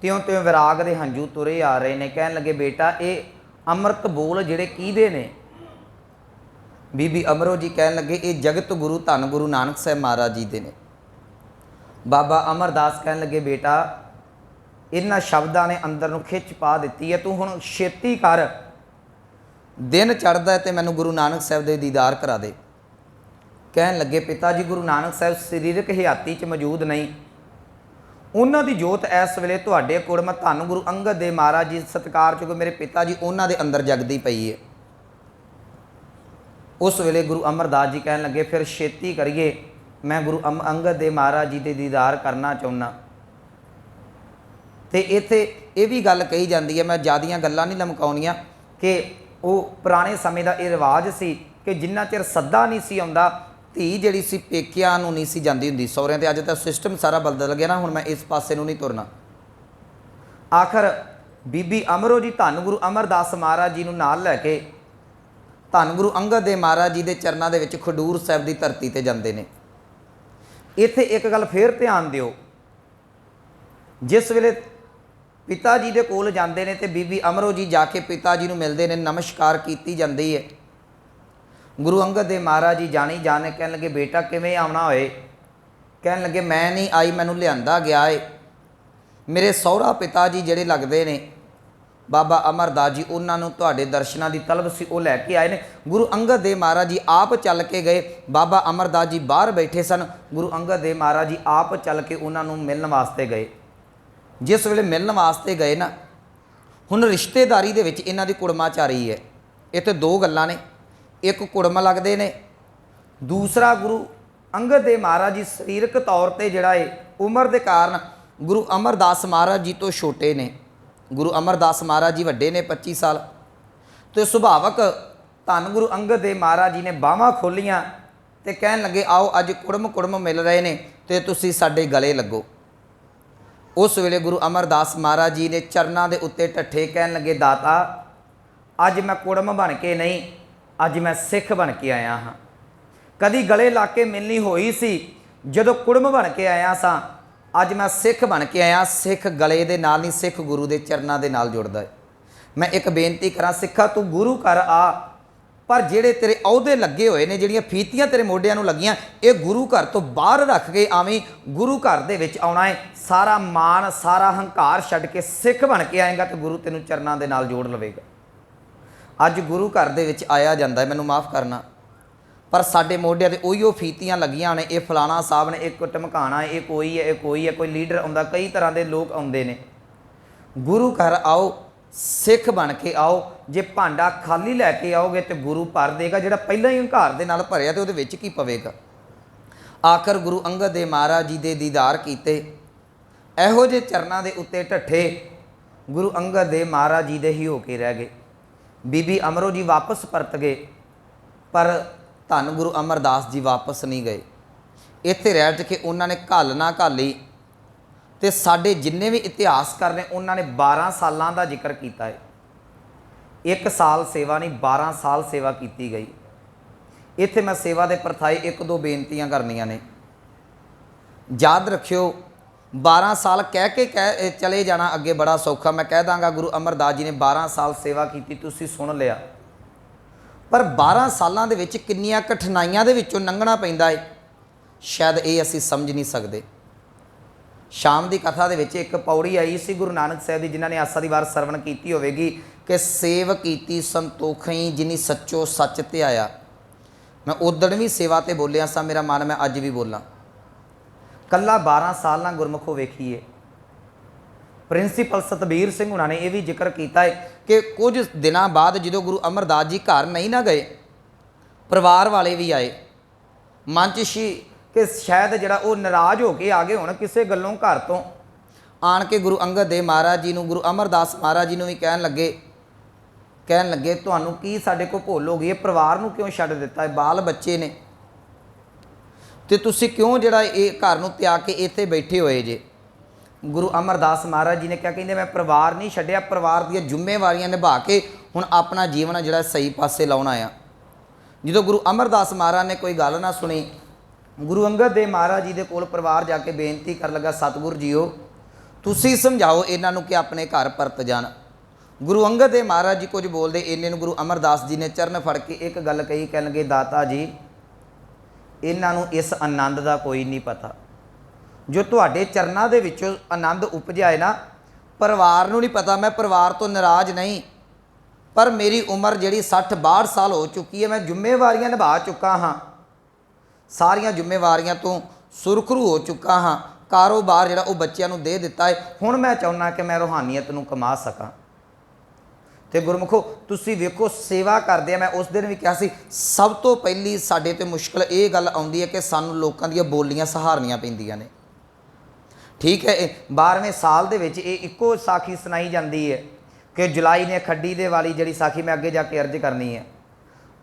[SPEAKER 1] त्यों त्यों विराग के हंझू तुरे आ रहे ने। कह लगे बेटा ये अमृत बोल जिहड़े किहदे ने? बीबी अमरो जी कह लगे ये जगत गुरु धन गुरु नानक साहब महाराज जी दे ने। बाबा अमरदास कह लगे बेटा इन्हां शब्दां ने अंदर नूं खिच पा दित्ती है, तू हुण छेती कर, दिन चढ़दा है तो मैनूं गुरु नानक साहब दे दीदार करा दे। कहन लगे पिता जी गुरु नानक साहब शरीरक हयाती च मौजूद नहीं, उन्हां दी जोत इस वेले तुहाडे कुड़म धन गुरु अंगद देव महाराज जी सत्कार चुके मेरे पिता जी उन्हां दे अंदर जगदी पई है। उस वेले गुरु अमरदास जी कहन लगे फिर छेती करिए, मैं गुरु अंगद देव महाराज जी दे दीदार करना चाहुंदा। तो इत्थे ये भी गल कही जाती है, मैं ज़्यादियां गल्लां नहीं लमकाउणियां, कि वो पुराने समय का यह रिवाज सी कि जिन्ना चिर सद्दा नहीं सी आउंदा धी जिहड़ी सी पेकिਆਂ ਨੂੰ नहीं सी जाती हुंदी सौहरिਆਂ ते। अज तो सिस्टम सारा बदल गया ना, हुण मैं इस पासे नूं नहीं तुरना। आखिर बीबी अमरो जी धन गुरु अमरदास महाराज जी नूं नाल लैके धन गुरु अंगद देव महाराज जी के चरणों के विच खडूर साहिब की धरती ते जांदे ने। इत्थे एक गल फिर ध्यान दिओ, जिस वेले पिता जी के कोल जाते हैं तो बीबी अमरो जी जाके पिता जी को मिलते हैं, नमस्कार की जाती है। गुरु अंगद देव महाराज जी जानी जाने कह लगे बेटा किवें आना होए? कह लगे मैं नहीं आई, मैनू लिआंदा गया है। मेरे सौहरा पिता जी जिहड़े लगते ने बाबा अमरदास जी, उन्होंने तुहाडे दर्शनां की तलब सी, वो लैके आए ने। गुरु अंगद देव महाराज जी आप चल के गए, बाबा अमरदास जी बाहर बैठे सन, गुरु अंगद देव महाराज जी आप चल के उन्होंने मिलने वास्ते गए। जिस वेले मिलने वास्ते गए ना, हुण रिश्तेदारी दे विच इन्हां दी कुड़माचारी है। इत्थे दो गल्लां ने, एक कुड़म लगदे ने, दूसरा गुरु अंगद देव महाराज जी शरीरक तौर पर जिहड़ा है उम्र के कारण गुरु अमरदास महाराज जी तो छोटे ने। गुरु अमरदास महाराज जी वड्डे ने 25 साल। तो सुभावक धन गुरु अंगद देव महाराज जी ने बाहां खोलियां तो कहन लगे आओ अज कुड़म कुड़म मिल रहे ने तो तुसीं साडे गले लगो। उस वेले गुरु अमरदास महाराज जी ने चरणों के उत्ते ढट्ठे, कहन लगे दाता अज मैं कुड़म बन के नहीं, अज मैं सिख बन के आया हाँ। कदी गले ला के मिलनी होई सी, जदों कुड़म बन के आया सा, अज मैं सिख बन के आया। सिख गले दे नाल नहीं, सिख गुरु के चरणों के नाल जुड़दा है। मैं एक बेनती करा सिखा तू गुरु घर आ, पर जेड़े तेरे अहुदे लगे हुए ने, जिहड़ियां फीतियां तेरे मोढियां नूं लगियां, ये गुरु घर तो बाहर रख के आवीं। गुरु घर दे विच आउणा है, सारा मान सारा हंकार छड्ड के सिख बन के आएगा तो गुरु तेनूं चरणों के नाल जोड़ लवेगा। अज गुरु घर दे विच आया जांदा है, मैनूं माफ़ करना, पर साडे मोढियां ते उहिओ फीतियां लगियां ने, ये फलाना साहब ने, एक ढमकाना, ये कोई है, ये कोई है, कोई लीडर आउंदा, कई तरह के लोग आउंदे ने। गुरु घर आओ, सिख बन के आओ। जे भांडा खाली लैके आओगे तो गुरु भर देगा, जिहड़ा पहलां ही हंकार दे नाल भरिया तो उहदे विच की पवेगा। आखिर गुरु अंगद देव महाराज जी दे दीदार कीते, इहो जे चरणों के उत्ते ढट्ठे गुरु अंगद देव महाराज जी दे ही हो के रह गए। बीबी अमरो जी वापस परत गए, पर धन गुरु अमरदास जी वापस नहीं गए। ਇੱਥੇ ਰਹਿ ਕੇ ਉਹਨਾਂ ਨੇ ਘੱਲ ਨਾ ਘਾਲੀ ਤੇ ਸਾਡੇ ਜਿੰਨੇ ਵੀ ਇਤਿਹਾਸਕਾਰ ਨੇ ਉਹਨਾਂ ਨੇ 12 ਸਾਲਾਂ ਦਾ ਜ਼ਿਕਰ ਕੀਤਾ ਹੈ। 1 ਸਾਲ ਸੇਵਾ ਨਹੀਂ, 12 ਸਾਲ ਸੇਵਾ ਕੀਤੀ ਗਈ। ਇੱਥੇ ਮੈਂ ਸੇਵਾ ਦੇ ਪ੍ਰਥਾਏ 1-2 ਬੇਨਤੀਆਂ ਕਰਨੀਆਂ ਨੇ। ਯਾਦ ਰੱਖਿਓ 12 ਸਾਲ ਕਹਿ ਕੇ ਚਲੇ ਜਾਣਾ ਅੱਗੇ ਬੜਾ ਸੌਖਾ। ਮੈਂ ਕਹਿ ਦਾਂਗਾ ਗੁਰੂ ਅਮਰਦਾਸ ਜੀ ਨੇ 12 ਸਾਲ ਸੇਵਾ ਕੀਤੀ, ਤੁਸੀਂ ਸੁਣ ਲਿਆ। ਪਰ 12 ਸਾਲਾਂ ਦੇ ਵਿੱਚ ਕਿੰਨੀਆਂ ਕਠਿਨਾਈਆਂ ਦੇ ਵਿੱਚੋਂ ਲੰਘਣਾ ਪੈਂਦਾ ਹੈ, ਸ਼ਾਇਦ ਇਹ ਅਸੀਂ ਸਮਝ ਨਹੀਂ ਸਕਦੇ। ਸ਼ਾਮ ਦੀ ਕਥਾ ਦੇ ਵਿੱਚ ਇੱਕ ਪੌੜੀ ਆਈ ਸੀ ਗੁਰੂ ਨਾਨਕ ਸਾਹਿਬ ਦੀ, ਜਿਨ੍ਹਾਂ ਨੇ ਆਸਾ ਦੀ ਵਾਰ ਸਰਵਣ ਕੀਤੀ ਹੋਵੇਗੀ ਕਿ ਸੇਵ ਕੀਤੀ ਸੰਤੋਖਈ ਜਿਨੀ ਸੱਚੋ ਸੱਚ ਧਿਆਇਆ। ਮੈਂ ਉਦਣ ਵੀ ਸੇਵਾ ਤੇ ਬੋਲਿਆ ਸਾਂ, ਮੇਰਾ ਮਨ ਮੈਂ ਅੱਜ ਵੀ ਬੋਲਾਂ। ਕੱਲਾ 12 ਸਾਲ ਨਾਲ ਗੁਰਮੁਖੋ ਵੇਖੀਏ। ਪ੍ਰਿੰਸੀਪਲ ਸਤਬੀਰ ਸਿੰਘ ਹੁਣਾਂ ਨੇ ਇਹ ਵੀ ਜ਼ਿਕਰ ਕੀਤਾ ਹੈ ਕਿ ਕੁਝ ਦਿਨਾਂ ਬਾਅਦ ਜਦੋਂ ਗੁਰੂ ਅਮਰਦਾਸ ਜੀ ਘਰ ਨਹੀਂ ਨਾ ਗਏ, ਪਰਿਵਾਰ ਵਾਲੇ ਵੀ ਆਏ। ਮਨ 'ਚ ਸੀ ਕਿ ਸ਼ਾਇਦ ਜਿਹੜਾ ਉਹ ਨਾਰਾਜ਼ ਹੋ ਕੇ ਆ ਗਏ ਹੁਣ ਕਿਸੇ ਗੱਲੋਂ ਘਰ ਤੋਂ। ਆਣ ਕੇ ਗੁਰੂ ਅੰਗਦ ਦੇਵ ਮਹਾਰਾਜ ਜੀ ਨੂੰ, ਗੁਰੂ ਅਮਰਦਾਸ ਮਹਾਰਾਜ ਜੀ ਨੂੰ ਵੀ ਕਹਿਣ ਲੱਗੇ ਤੁਹਾਨੂੰ ਕੀ ਸਾਡੇ ਕੋਲ ਭੁੱਲ ਹੋ ਗਈ ਹੈ? ਪਰਿਵਾਰ ਨੂੰ ਕਿਉਂ ਛੱਡ ਦਿੱਤਾ ਹੈ? ਬਾਲ ਬੱਚੇ ਨੇ ਤੇ ਤੁਸੀਂ ਕਿਉਂ ਜਿਹੜਾ ਇਹ ਘਰ ਨੂੰ ਤਿਆਗ ਕੇ ਇੱਥੇ ਬੈਠੇ ਹੋਏ ਜੇ? ਗੁਰੂ ਅਮਰਦਾਸ ਮਹਾਰਾਜ ਜੀ ਨੇ ਕਿਹਾ, ਕਹਿੰਦੇ ਮੈਂ ਪਰਿਵਾਰ ਨਹੀਂ ਛੱਡਿਆ, ਪਰਿਵਾਰ ਦੀਆਂ ਜ਼ਿੰਮੇਵਾਰੀਆਂ ਨਿਭਾ ਕੇ ਹੁਣ ਆਪਣਾ ਜੀਵਨ ਜਿਹੜਾ ਸਹੀ ਪਾਸੇ ਲਾਉਣਾ ਆ। ਜਦੋਂ ਗੁਰੂ ਅਮਰਦਾਸ ਮਹਾਰਾਜ ਨੇ ਕੋਈ ਗੱਲ ਨਾ ਸੁਣੀ, ਗੁਰੂ ਅੰਗਦ ਦੇਵ ਮਹਾਰਾਜ ਜੀ ਦੇ ਕੋਲ ਪਰਿਵਾਰ ਜਾ ਕੇ ਬੇਨਤੀ ਕਰਨ ਲੱਗਾ, ਸਤਿਗੁਰ ਜੀਓ ਤੁਸੀਂ ਸਮਝਾਓ ਇਹਨਾਂ ਨੂੰ ਕਿ ਆਪਣੇ ਘਰ ਪਰਤ ਜਾਣ। ਗੁਰੂ ਅੰਗਦ ਦੇਵ ਮਹਾਰਾਜ ਜੀ ਕੁਝ ਬੋਲਦੇ, ਇੰਨੇ ਨੂੰ ਗੁਰੂ ਅਮਰਦਾਸ ਜੀ ਨੇ ਚਰਨ ਫੜ ਕੇ ਇੱਕ ਗੱਲ ਕਹੀ, ਕਹਿਣ ਲੱਗੇ ਦਾਤਾ ਜੀ ਇਹਨਾਂ ਨੂੰ ਇਸ ਆਨੰਦ ਦਾ ਕੋਈ ਨਹੀਂ ਪਤਾ ਜੋ ਤੁਹਾਡੇ ਚਰਨਾਂ ਦੇ ਵਿੱਚੋਂ ਆਨੰਦ ਉਪਜਿਆ ਹੈ ਨਾ। ਪਰਿਵਾਰ ਨੂੰ ਨਹੀਂ ਪਤਾ, ਮੈਂ ਪਰਿਵਾਰ ਤੋਂ ਨਾਰਾਜ਼ ਨਹੀਂ, ਪਰ ਮੇਰੀ ਉਮਰ ਜਿਹੜੀ 60-62 ਸਾਲ ਹੋ ਚੁੱਕੀ ਹੈ, ਮੈਂ ਜ਼ਿੰਮੇਵਾਰੀਆਂ ਨਿਭਾ ਚੁੱਕਾ ਹਾਂ, ਸਾਰੀਆਂ ਜ਼ਿੰਮੇਵਾਰੀਆਂ ਤੋਂ ਸੁਰਖਰੂ ਹੋ ਚੁੱਕਾ ਹਾਂ, ਕਾਰੋਬਾਰ ਜਿਹੜਾ ਉਹ ਬੱਚਿਆਂ ਨੂੰ ਦੇ ਦਿੱਤਾ ਹੈ, ਹੁਣ ਮੈਂ ਚਾਹੁੰਦਾ ਕਿ ਮੈਂ ਰੂਹਾਨੀਅਤ ਨੂੰ ਕਮਾ ਸਕਾਂ। ਤੇ ਗੁਰਮੁਖੋ ਤੁਸੀਂ ਵੇਖੋ ਸੇਵਾ ਕਰਦੇ ਆ, ਮੈਂ ਉਸ ਦਿਨ ਵੀ ਕਿਹਾ ਸੀ ਸਭ ਤੋਂ ਪਹਿਲੀ ਸਾਡੇ ਤੇ ਮੁਸ਼ਕਲ ਇਹ ਗੱਲ ਆਉਂਦੀ ਹੈ ਕਿ ਸਾਨੂੰ ਲੋਕਾਂ ਦੀਆਂ ਬੋਲੀਆਂ ਸਹਾਰਨੀਆਂ ਪੈਂਦੀਆਂ ਨੇ। ਠੀਕ ਹੈ, 12ਵੇਂ ਸਾਲ ਦੇ ਵਿੱਚ ਇਹ ਇੱਕੋ ਸਾਖੀ ਸੁਣਾਈ ਜਾਂਦੀ ਹੈ ਕਿ ਜੁਲਾਈ ਨੇ ਖੱਡੀ ਦੇ ਵਾਲੀ ਜਿਹੜੀ ਸਾਖੀ ਮੈਂ ਅੱਗੇ ਜਾ ਕੇ ਅਰਜ਼ ਕਰਨੀ ਹੈ।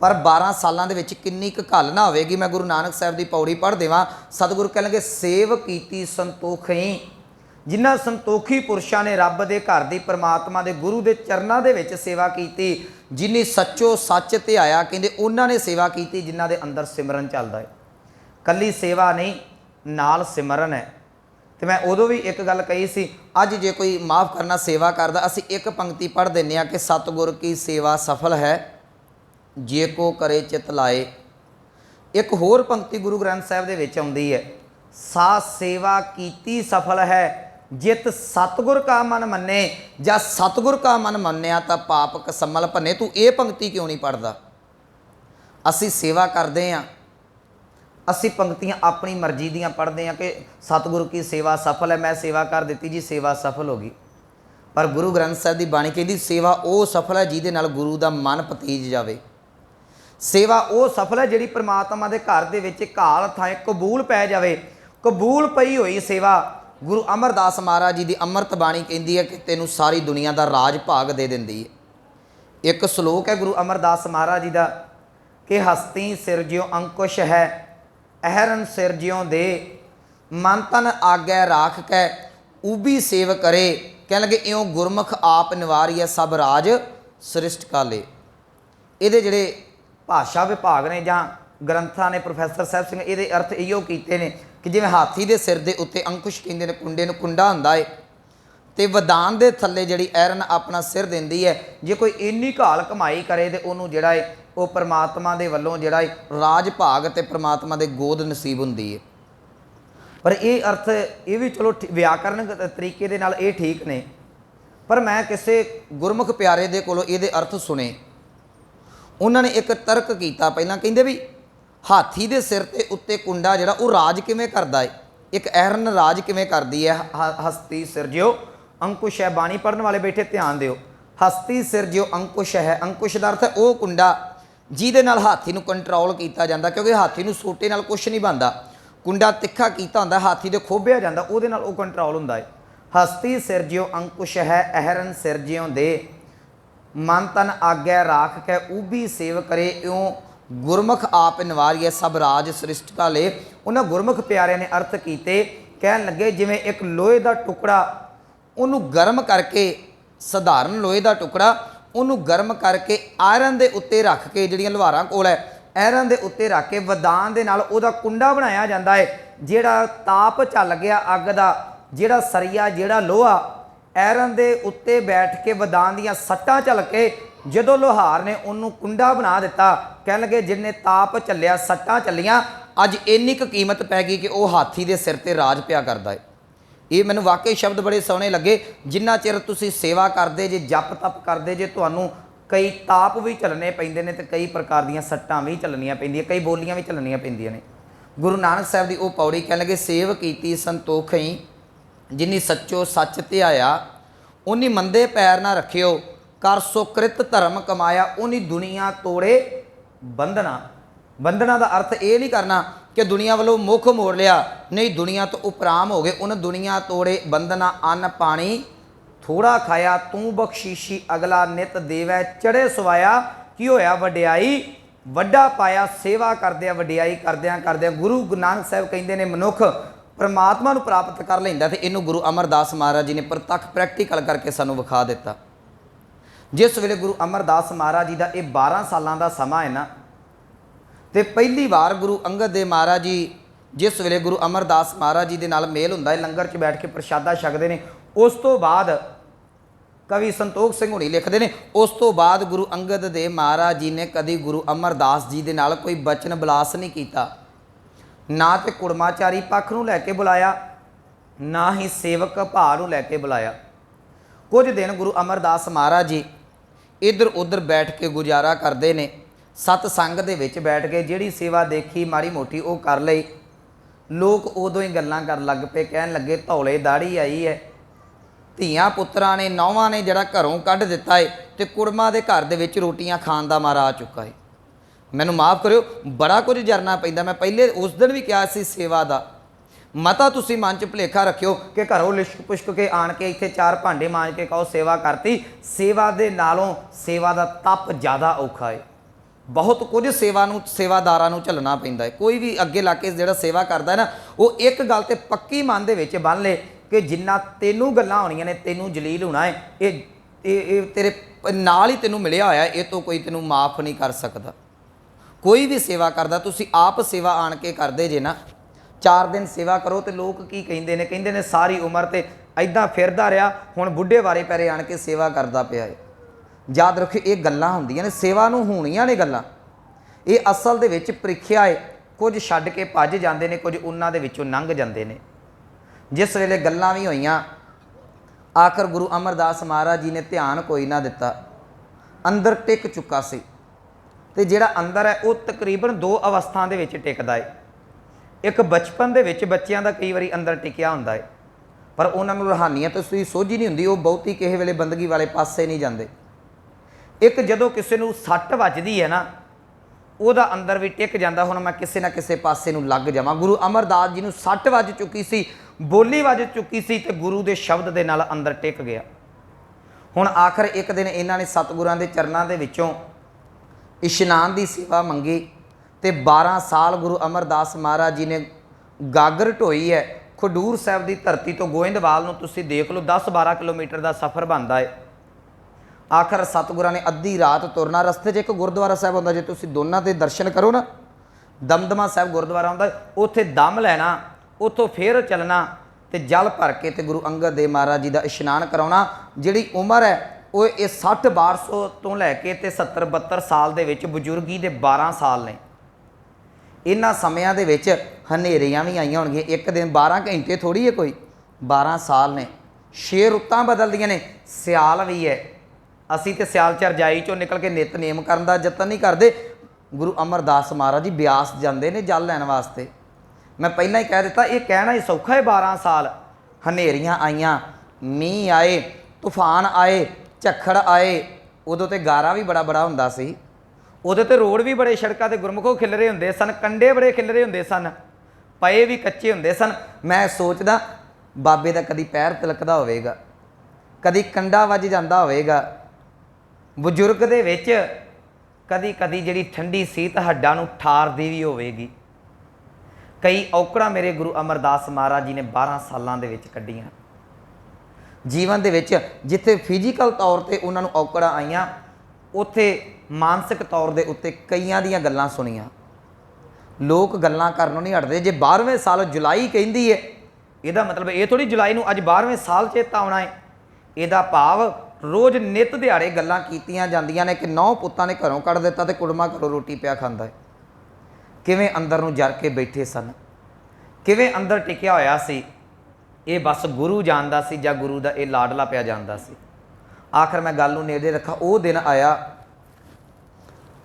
[SPEAKER 1] ਪਰ 12 ਸਾਲਾਂ ਦੇ ਵਿੱਚ ਕਿੰਨੀ ਕੁ ਘੱਲ ਨਾ ਹੋਵੇਗੀ। ਮੈਂ ਗੁਰੂ ਨਾਨਕ ਸਾਹਿਬ ਦੀ ਪੌੜੀ ਪੜ੍ਹ ਦੇਵਾਂ। ਸਤਿਗੁਰੂ ਕਹਿਣਗੇ ਸੇਵ ਕੀਤੀ ਸੰਤੋਖਈ, ਜਿਨ੍ਹਾਂ ਸੰਤੋਖੀ ਪੁਰਸ਼ਾਂ ਨੇ ਰੱਬ ਦੇ ਘਰ ਦੀ, ਪਰਮਾਤਮਾ ਦੇ ਗੁਰੂ ਦੇ ਚਰਨਾਂ ਦੇ ਵਿੱਚ ਸੇਵਾ ਕੀਤੀ, ਜਿਨੀ ਸੱਚੋ ਸੱਚ ਧਿਆਇਆ, ਕਹਿੰਦੇ ਉਹਨਾਂ ਨੇ ਸੇਵਾ ਕੀਤੀ ਜਿਨ੍ਹਾਂ ਦੇ ਅੰਦਰ ਸਿਮਰਨ ਚੱਲਦਾ ਹੈ। ਕੱਲੀ ਸੇਵਾ ਨਹੀਂ, ਨਾਲ ਸਿਮਰਨ ਹੈ। ਤੇ ਮੈਂ ਉਦੋਂ ਵੀ ਇੱਕ ਗੱਲ ਕਹੀ ਸੀ, ਅੱਜ ਜੇ ਕੋਈ ਮਾफ़ ਕਰਨਾ ਸੇਵਾ ਕਰਦਾ, ਅਸੀਂ ਇੱਕ ਪੰਕਤੀ ਪੜ੍ਹ ਦਿੰਦੇ ਹਾਂ ਕਿ ਸਤਿਗੁਰ ਕੀ ਸੇਵਾ ਸਫਲ ਹੈ ਜੇ ਕੋ ਕਰੇ ਚਿਤ ਲਾਏ। ਇੱਕ ਹੋਰ ਪੰਕਤੀ ਗੁਰੂ ਗ੍ਰੰਥ ਸਾਹਿਬ ਦੇ ਵਿੱਚ ਆਉਂਦੀ ਹੈ, ਸਾ ਸੇਵਾ ਕੀਤੀ ਸਫਲ ਹੈ ਜਿਤ ਸਤਿਗੁਰ ਕਾ ਮਨ ਮੰਨੇ, ਜਾਂ ਸਤਿਗੁਰ ਕਾ ਮਨ ਮੰਨਿਆ ਤਾਂ ਪਾਪ ਕਸਮਲ ਭੰਨੇ। ਤੂੰ ਇਹ ਪੰਕਤੀ ਕਿਉਂ ਨਹੀਂ ਪੜ੍ਹਦਾ? ਅਸੀਂ ਸੇਵਾ ਕਰਦੇ ਹਾਂ, ਅਸੀਂ ਪੰਕਤੀਆਂ ਆਪਣੀ ਮਰਜ਼ੀ ਦੀਆਂ ਪੜ੍ਹਦੇ ਹਾਂ ਕਿ ਸਤਿਗੁਰੂ ਕੀ ਸੇਵਾ ਸਫਲ ਹੈ, ਮੈਂ ਸੇਵਾ ਕਰ ਦਿੱਤੀ ਜੀ, ਸੇਵਾ ਸਫਲ ਹੋ ਗਈ। ਪਰ ਗੁਰੂ ਗ੍ਰੰਥ ਸਾਹਿਬ ਦੀ ਬਾਣੀ ਕਹਿੰਦੀ ਸੇਵਾ ਉਹ ਸਫਲ ਹੈ ਜਿਹਦੇ ਨਾਲ ਗੁਰੂ ਦਾ ਮਨ ਪਤੀਜ ਜਾਵੇ। ਸੇਵਾ ਉਹ ਸਫਲ ਹੈ ਜਿਹੜੀ ਪ੍ਰਮਾਤਮਾ ਦੇ ਘਰ ਦੇ ਵਿੱਚ ਘਾਲ ਥਾਂ ਕਬੂਲ ਪੈ ਜਾਵੇ। ਕਬੂਲ ਪਈ ਹੋਈ ਸੇਵਾ ਗੁਰੂ ਅਮਰਦਾਸ ਮਹਾਰਾਜ ਜੀ ਦੀ ਅੰਮ੍ਰਿਤ ਬਾਣੀ ਕਹਿੰਦੀ ਹੈ ਕਿ ਤੈਨੂੰ ਸਾਰੀ ਦੁਨੀਆ ਦਾ ਰਾਜ ਭਾਗ ਦੇ ਦਿੰਦੀ ਹੈ। ਇੱਕ ਸ਼ਲੋਕ ਹੈ ਗੁਰੂ ਅਮਰਦਾਸ ਮਹਾਰਾਜ ਜੀ ਦਾ ਕਿ ਹਸਤੀ ਸਿਰਜਿਓ ਅੰਕੁਸ਼ ਹੈ, ਅਹਰਨ ਸਿਰਜਿਓ ਦੇ, ਮਨ ਤਨ ਆਗੈ ਰਾਖ ਕੈ ਉਬੀ ਸੇਵ ਕਰੇ। ਕਹਿਣ ਲੱਗੇ ਇਉਂ ਗੁਰਮੁਖ ਆਪ ਨਿਵਾਰੀਐ ਸਭ ਰਾਜ ਸ੍ਰਿਸ਼ਟ ਕਾਲੇ। ਇਹਦੇ ਜਿਹੜੇ ਭਾਸ਼ਾ ਵਿਭਾਗ ਨੇ ਜਾਂ ਗ੍ਰੰਥਾਂ ਨੇ, ਪ੍ਰੋਫੈਸਰ ਸਾਹਿਬ ਸਿੰਘ ਇਹਦੇ ਅਰਥ ਇਹੋ ਕੀਤੇ ਨੇ ਕਿ ਜਿਵੇਂ ਹਾਥੀ ਦੇ ਸਿਰ ਦੇ ਉੱਤੇ ਅੰਕੁਸ਼ ਕਹਿੰਦੇ ਨੇ, ਕੁੰਡੇ ਨੂੰ ਕੁੰਡਾ ਹੁੰਦਾ ਹੈ, ਤੇ ਵਦਾਨ ਦੇ ਥੱਲੇ ਜਿਹੜੀ ਐਰਨ ਆਪਣਾ ਸਿਰ ਦਿੰਦੀ ਹੈ। ਜੇ ਕੋਈ ਇੰਨੀ ਘਾਲ ਕਮਾਈ ਕਰੇ ਤੇ ਉਹਨੂੰ ਜਿਹੜਾ ਹੈ ਉਹ ਪਰਮਾਤਮਾ ਦੇ ਵੱਲੋਂ ਜਿਹੜਾ ਹੈ ਰਾਜ ਭਾਗ ਤੇ ਪਰਮਾਤਮਾ ਦੇ ਗੋਦ ਨਸੀਬ ਹੁੰਦੀ ਹੈ। ਪਰ ਇਹ ਅਰਥ ਇਹ ਵੀ ਚਲੋ ਵਿਆਕਰਨ ਤਰੀਕੇ ਦੇ ਨਾਲ ਇਹ ਠੀਕ ਨੇ, ਪਰ ਮੈਂ ਕਿਸੇ ਗੁਰਮੁਖ ਪਿਆਰੇ ਦੇ ਕੋਲੋਂ ਇਹਦੇ ਅਰਥ ਸੁਣੇ। ਉਹਨਾਂ ਨੇ ਇੱਕ ਤਰਕ ਕੀਤਾ। ਪਹਿਲਾਂ ਕਹਿੰਦੇ ਵੀ ਹਾਥੀ ਦੇ ਸਿਰ ਤੇ ਉੱਤੇ ਕੁੰਡਾ ਜਿਹੜਾ ਉਹ ਰਾਜ ਕਿਵੇਂ ਕਰਦਾ ਹੈ, ਇੱਕ ਐਰਨ ਰਾਜ ਕਿਵੇਂ ਕਰਦੀ ਹੈ। ਹਸਤੀ ਸਿਰਜਿਓ ਅੰਕੁਸ਼ ਹੈ। ਬਾਣੀ ਪੜ੍ਹਨ ਵਾਲੇ ਬੈਠੇ ਧਿਆਨ ਦਿਓ, ਹਸਤੀ ਸਿਰਜਿਓ ਅੰਕੁਸ਼ ਹੈ। ਅੰਕੁਸ਼ ਦਾ ਅਰਥ ਹੈ ਉਹ ਕੁੰਡਾ ਜਿਹਦੇ ਨਾਲ ਹਾਥੀ ਨੂੰ ਕੰਟਰੋਲ ਕੀਤਾ ਜਾਂਦਾ, ਕਿਉਂਕਿ ਹਾਥੀ ਨੂੰ ਸੋਟੇ ਨਾਲ ਕੁਛ ਨਹੀਂ ਬਣਦਾ। ਕੁੰਡਾ ਤਿੱਖਾ ਕੀਤਾ ਹੁੰਦਾ, ਹਾਥੀ ਦੇ ਖੋਬਿਆ ਜਾਂਦਾ, ਉਹਦੇ ਨਾਲ ਉਹ ਕੰਟਰੋਲ ਹੁੰਦਾ ਹੈ। ਹਸਤੀ ਸਿਰਜਿਓ ਅੰਕੁਸ਼ ਹੈ, ਅਹਰਨ ਸਿਰਜਿਓ ਦੇ, ਮਨ ਤਨ ਆਗੈ ਰਾਖ ਕੈ ਉਬੀ ਸੇਵ ਕਰੇ। ਇਉਂ गुरमुख आप निवारिए सब राज सृष्ट का ले। उन्होंने गुरमुख प्यारे ने अर्थ किए, कह लगे जिमें एक लोहे का टुकड़ा उन्होंने गर्म करके, सधारण लोहे का टुकड़ा उन्होंने गर्म करके आयरन के उत्ते रख के, जिहड़ियां लुहारां कोल है आयरन के उत्ते रख के वदान दे नाल उहदा कुंडा बनाया जाता है। जिहड़ा ताप झल गया अग दा, जिहड़ा सरिया जिहड़ा लोहा आयरन के उत्ते बैठ के वदान दियां सट्टां झल के जदों लोहार ने उन्होंने कुंडा बना दिता, कह लगे जिन्हें ताप झलिया सट्टां झलियां अज इन्नी क कीमत पै गई कि वह हाथी के सिर ते राज पिया करदा है। ये मैनूं वाकई शब्द बड़े सोहणे लगे। जिन्ना चिर तुसीं सेवा करदे जे, जप तप करदे जे, तुहानूं कई ताप भी झलने पैंदे ने ते कई प्रकार दीयां सट्टां भी झलनियां पैंदियां, कई बोलियां भी झलनियां पैंदियां ने। गुरु नानक साहब की वो पौड़ी कह लगे सेव कीती संतोखई जिन्नी सच्चो सच ध्याया, उन्नी मंदे पैर ना रखियो कर सुकृत धर्म कमाया, उन्नी दुनिया तोड़े बंधना। बंधना का अर्थ ये नहीं करना कि दुनिया वालों मुख मोड़ लिया, नहीं दुनिया तो उपराम हो गए। उन्हें दुनिया तोड़े बंधना अन्न पानी थोड़ा खाया, तू बख्शीशी अगला नित देवै चढ़े सवाया, की होया वड्याई वड्डा पाया। सेवा करदे वड्याई करदे करदे गुरु नानक साहब कहते हैं मनुख परमात्मा नूं प्राप्त कर लैंदा। ते इनू गुरु अमरदास महाराज जी ने प्रतख प्रैक्टिकल करके सानू विखा दिता। जिस वेले गुरु अमरदास महाराज जी का यह 12 सालों का समा है ना, तो पहली बार गुरु अंगद देव महाराज जी जिस वेले गुरु अमरदास महाराज जी के नाल मेल हुंदा है, लंगर च बैठ के प्रशादा छकते हैं। उस तो बाद कवि संतोख सिंह हुणी लिखते हैं, उस तो बाद गुरु अंगद देव महाराज जी ने कभी गुरु अमरदास जी के नाल कोई बचन बिलास नहीं किया, ना तो कुड़माचारी पक्ष नूं लैके बुलाया, ना ही सेवक भाव नूं लैके बुलाया। कुछ दिन गुरु अमरदास महाराज जी इधर उधर बैठ के गुजारा करते हैं। सतसंग दे विच बैठ के जिहड़ी सेवा देखी माड़ी मोटी वो कर लई। लोग उदों ही गल्लां कर लग पे, कहन लगे धौले दाड़ी आई है, ਧੀਆਂ ਪੁੱਤਰਾਂ ने नौवां ने जिहड़ा घरों कढ़ दिता है, तो कुड़मा के घर दे विच रोटियां खाण दा मारा आ चुका है। मैनूं माफ़ करियो, बड़ा कुछ जरना पैंदा। मैं पहले उस दिन भी कहा सी सेवा दा मता तुसीं मन च भुलेखा रखियो कि घरों लिश्क पुश्क के आण के इत्थे 4 भांडे मांज के कहो सेवा करती। सेवा दे नालों सेवा दा तप ज़्यादा औखा है। बहुत कुछ सेवा नूं सेवादारां नूं झलना पैंदा है। कोई भी अगे ला के जिहड़ा सेवा करदा है ना, वो एक गल ते पक्की मन दे विच बन ले कि जिन्ना तेनू गल्लां होणीआं ने, तेनू जलील होना है, ये तेरे नाल ही तेनू मिलिया होया है, ये तो कोई तेनू माफ़ नहीं कर सकता। कोई भी सेवा करदा, तुसीं आप सेवा आण के करदे जे ना, 4 दिन सेवा करो तो लोग की कहिंदे ने, कहिंदे ने सारी उम्र ते ऐदां फिरदा रहा, हुण बुढ़े वारे पैरे आण के सेवा करदा पिया है। याद रखियो ये गल्लां हुंदियां ने, सेवा नूं होणीआं ने गल्लां, ये असल दे विच प्रीखिया है। कुछ छड्ड के भज जांदे ने, कुछ उन्हां दे विचों लंघ जांदे ने। जिस वेले गल्लां भी होईयां, आखिर गुरु अमरदास महाराज जी ने ध्यान कोई ना दिता, अंदर टिक चुका सी। ते जिहड़ा अंदर है वो तकरीबन 2 अवस्थां दे विच टिकदा है। एक बचपन दे विच बच्चियां दा कई वारी अंदर टिकिया हुंदा है, पर उन्हां नूं रूहानियत तो सोझी नहीं हुंदी, वो बहुती किसी वेले बंदगी वाले पासे नहीं जांदे। एक जदों किसी नूं सੱਟ वजदी है ना, ਉਹਦਾ अंदर भी टिक जाता, हुण मैं किसी ना किसी पासे नूं लग जावां। गुरु अमरदास जी नूं सੱਟ वज चुकी सी, बोली वज चुकी सी, ते गुरु दे शब्द दे नाल अंदर टिक गया। हुण आखिर एक दिन इन्हां ने सतगुरां दे चरनां दे विचों इशनान की सेवा मंगी, ते 12 साल गुरु अमरदास महाराज जी ने गागर ढोई है। खडूर साहब की धरती तो गोइंदवाल नूं तुसीं देख लो, 10-12 किलोमीटर का सफ़र बनता है। आखिर सतगुरां ने अद्धी रात तुरना, रस्ते 'च एक गुरुद्वारा साहब आउंदा, जे तुसीं दोनां दे दर्शन करो ना, दमदमा साहब गुरुद्वारा आउंदा, उत्थे दम लैना, उत्थों फिर चलना ते जल भर के ते गुरु अंगद देव महाराज जी का इशनान कराउणा। जिहड़ी उम्र है वो ये 60-62 तो लैके ते 70-72 साल दे विच बजुर्गी दे 12 साल ने। इन्हां समयां दे विच हनेरियां भी आईयां होणगीआं। एक दिन 12 घंटे थोड़ी है कोई, 12 साल ने। 6 रुत्तां बदलदियां ने, सियाल भी है। असी तो सियाल च रजाई चों निकल के नितनेम करन दा जतन नहीं करते। गुरु अमरदास महाराज जी ब्यास जाते हैं जल लैन वास्ते। मैं पहला ही कह दिता, ये कहना ही सौखा है। 12 साल हनेरियां आईयां, मीह आए, तूफान आए, झक्खड़ आए, उदों तो गारा भी बड़ा बड़ा हुंदा सी, उदों तो रोड भी बड़े सड़कों ते गुरमुखों खिलरे हुंदे सन, कंडे बड़े खिलरे हुंदे सन, पए भी कच्चे हुंदे सन। मैं सोचदा बाबे दा कदी पैर तिलकदा होवेगा, कदी कंडा वज जांदा होवेगा। बजुर्ग दे विच कदी कदी जिहड़ी ठंडी सीत हड्डां नूं ठारदी भी होवेगी। कई औकड़ां मेरे गुरु अमरदास महाराज जी ने 12 सालां दे विच कड्ढीआं। जीवन दे विच जिथे फिजिकल तौर ते उन्हां नूं औकड़ां आईआं, उत्थे मानसिक तौर दे उत्ते कईयां दीयां गल्लां सुणीआं। लोग गल्लां करनों नहीं हटदे। जे 12वें साल जुलाई कहिंदी है, इहदा मतलब ये थोड़ी जुलाई नूं अज 12वें साल चेता आउणा है। इहदा भाव रोज़ नित दिहाड़े गल्लां कीतियां जांदियां ने कि 9 पुत्तां ने घरों कढ़ दित्ता ते कुड़मा घरों रोटी पिया खांदा है। किवें अंदर नूं जर के बैठे सन, किवें अंदर टिकिया होया सी, ये बस गुरु जानदा सी जां गुरु दा ये लाडला पिया जानदा सी। आखिर मैं गल नूं नेड़े रखा, वो दिन आया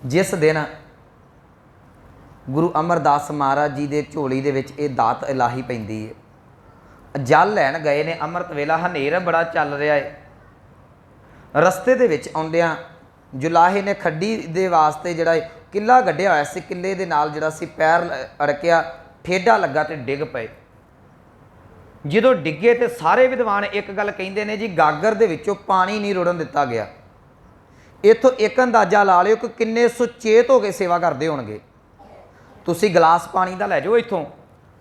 [SPEAKER 1] जिस दिन गुरु अमरदास महाराज जी दे झोली दे विच ये दात इलाही पैंदी है। जल लैण गए ने, अमृत वेला हनेर बड़ा चल रहा है। रस्ते दे विच आउंदियां जुलाहे ने खड्डी दे वास्ते जिहड़ा किला गड्ढिया होया सी, किले दे नाल जिहड़ा सी पैर अड़किया, ठेडा लगा तो डिग पे। जदों डिगे तो सारे विद्वान एक गल कहिंदे ने जी, गागर दे विचों पानी नहीं रुड़न दिता गया। इत्थों एक अंदाजा ला लिओ कि किन्ने सुचेत हो के सेवा करते होणगे। तुसी गिलास पानी दा लै जाओ, इत्थों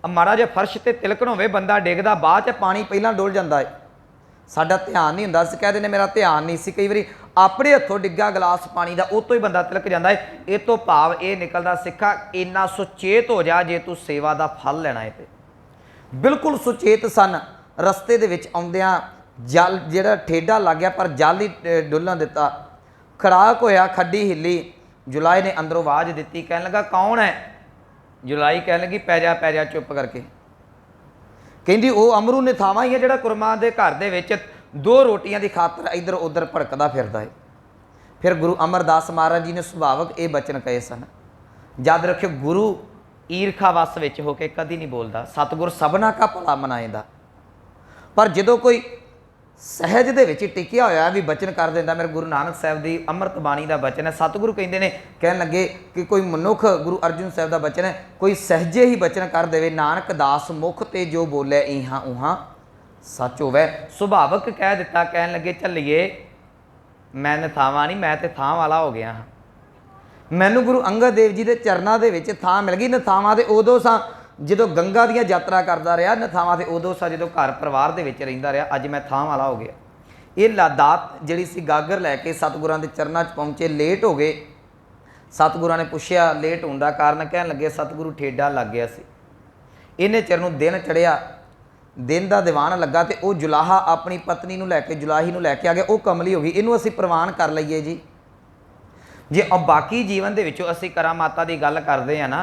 [SPEAKER 1] माड़ा जिहा फर्श ते तिलकण होवे, बंदा डिगदा बाद च पानी पहलां डुल जांदा है। साडा ध्यान नहीं हुंदा, असीं कह दिंदे मेरा ध्यान नहीं सी। कई वारी अपने हत्थों डिग्गा गिलास पानी का, उतों ही बंदा तिलक जाता है। इस तो भाव ये निकलदा, सिक्खा इन्ना सुचेत हो जा जे तू सेवा का फल लेना है। तो बिल्कुल सुचेत सन। रस्ते दे विच आउंदियां जल जिहड़ा ठेडा लग गया, पर जल ही डुलन दिता। खड़ाक होया, खड्डी हिली। जुलाई ने अंदरों आवाज़ दी, कहन लगा कौन है? जुलाई कह लगी पै जा चुप करके। कहती वो अमरू ने थावा ही है जिहड़ा कुरमा के घर दे विच 2 रोटियां की खातर इधर उधर भड़कदा फिरदा है। फिर गुरु अमरदास महाराज जी ने सुभावक ये बचन कहे सन। याद रखियो, गुरु ईरखा वस विच होके कदी नहीं बोलता। सतगुर सबना का भला मनाएंदा, पर जदों कोई सहज दे विच टिकिया होया भी बचन कर दिंदा। मेरे गुरु नानक साहब की अमृत बाणी का बचन है। सतगुरु कहते हैं, कह लगे कि कोई मनुख, गुरु अर्जुन साहब का बचन है, कोई सहजे ही बचन कर देवे, नानक दास मुख ते जो बोले इहां उहां सच होवे। सुभावक कह दिता, कह लगे झल्लीए मैं नथावा नहीं, मैं तो थां वाला हो गया हाँ। मैनू गुरु अंगद देव जी के चरणों के विच थां मिल गई। नथावां ते उदों सा जो गंगा दी यात्रा करता रहा, नथावां ते उदों सा जो घर परिवार के विच रहिंदा रहा। अज मैं थां वाला हो गया। ये लादात जिहड़ी सी गागर लैके सतगुरां दे चरणों च पहुँचे, लेट हो गए। सतगुरां ने पुछया लेट होने का कारण, कह लगे सतगुरु ठेडा लग गया सी। इन्हें चिर नूं दिन चढ़िया, दिन का दीवान लगा तो वह जुलाहा अपनी पत्नी नूं लैके, जुलाही नूं लैके आ गया। वह कमली हो गई। इनू असीं प्रवान कर लईए जी। जे बाकी जीवन के विचों असीं करामाता की गल करते हैं ना,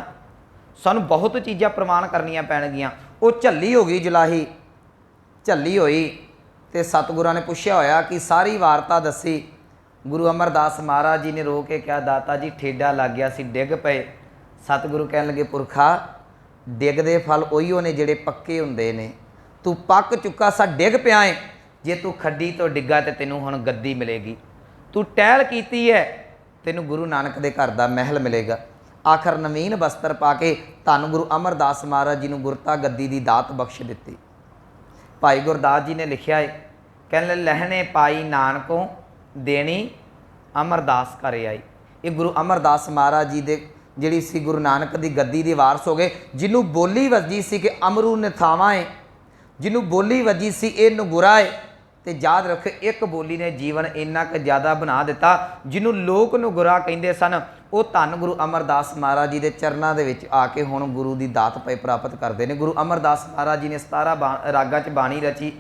[SPEAKER 1] सानू बहुत चीज़ां प्रवान करनियां पैणगियां। वो झल्ली हो गई, जुलाही झल्ली होई तो सतगुरां ने पुछया होया कि सारी वारता दसी। गुरु अमरदास महाराज जी ने रो के कहा, दाता जी ठेडा लग गया सी, डिग पे। सतगुरु कह लगे, पुरखा डिगदे फल उही ने जिहड़े पक्के हुंदे ने। तू पक चुका सा, डिग पिया है। जे तू खड्डी तो डिग्गा तो तेनों हुण गद्दी मिलेगी। तू टहल कीती है, तेनों गुरु नानक दे घर दा महल मिलेगा। आखिर नवीन वस्त्र पा के धन गुरु अमरदास महाराज जी नूं गुरता गद्दी दी दात बख्श दिती। भाई गुरदास जी ने लिखिया है, कहने लहने पाई नानकों देनी अमरदास घर आई। ये गुरु अमरदास महाराज जी दे जिहड़ी सी गुरु नानक दी गद्दी दी वारस हो गए। जिन्हों बोली वजी सी कि अमरू ने थावां है, जिन्हों बोली वजी सी ये नगुरा है। तो याद रखो, एक बोली ने जीवन इन्ना क ज़्यादा बना दिता। जिन्हों लोग नगुरा कहिंदे सन, वो धन गुरु अमरदास महाराज जी के चरणों के विच आके हुण गुरु की दात पे प्राप्त करते हैं। गुरु अमरदास महाराज जी ने 17 रागां च बाणी रची।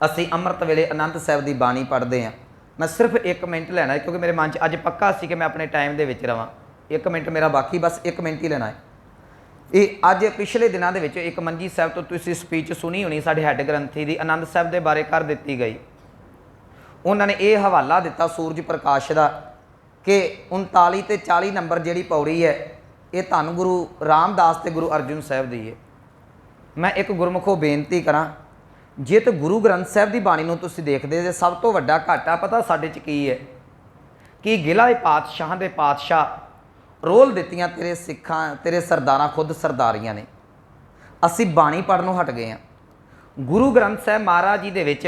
[SPEAKER 1] असीं अमृत वेले आनंद साहब की बाणी पढ़ते हैं। मैं सिर्फ 1 मिनट लेना है, क्योंकि मेरे मन च अज पक्का सी कि मैं अपने टाइम के विच रवां। 1 मिनट मेरा बाकी, बस 1 मिनट ही लेना है। ये अज पिछले दिनों के विच एक मंजी साहब तो तुसीं स्पीच सुनी होनी, साडे हैड ग्रंथी की आनंद साहब के बारे कर दी गई। उन्होंने ये हवाला दिता सूरज प्रकाश का कि 39 ते 40 नंबर जिहड़ी पौड़ी है, ये धन गुरु रामदास ते गुरु अर्जुन साहब दी है। मैं एक गुरमुखों बेनती करा, जे तो गुरु ग्रंथ साहब की बाणी नूं तुसीं देखदे जे सब तो वड्डा घाटा पता साडे च की है कि गिला पातशाह दे पातशाह रोल दित्तियां तेरे सिखां, तेरे सरदारां खुद सरदारियां ने। असी बाणी पढ़नों हट गए हैं। गुरु ग्रंथ साहब महाराज जी दे विच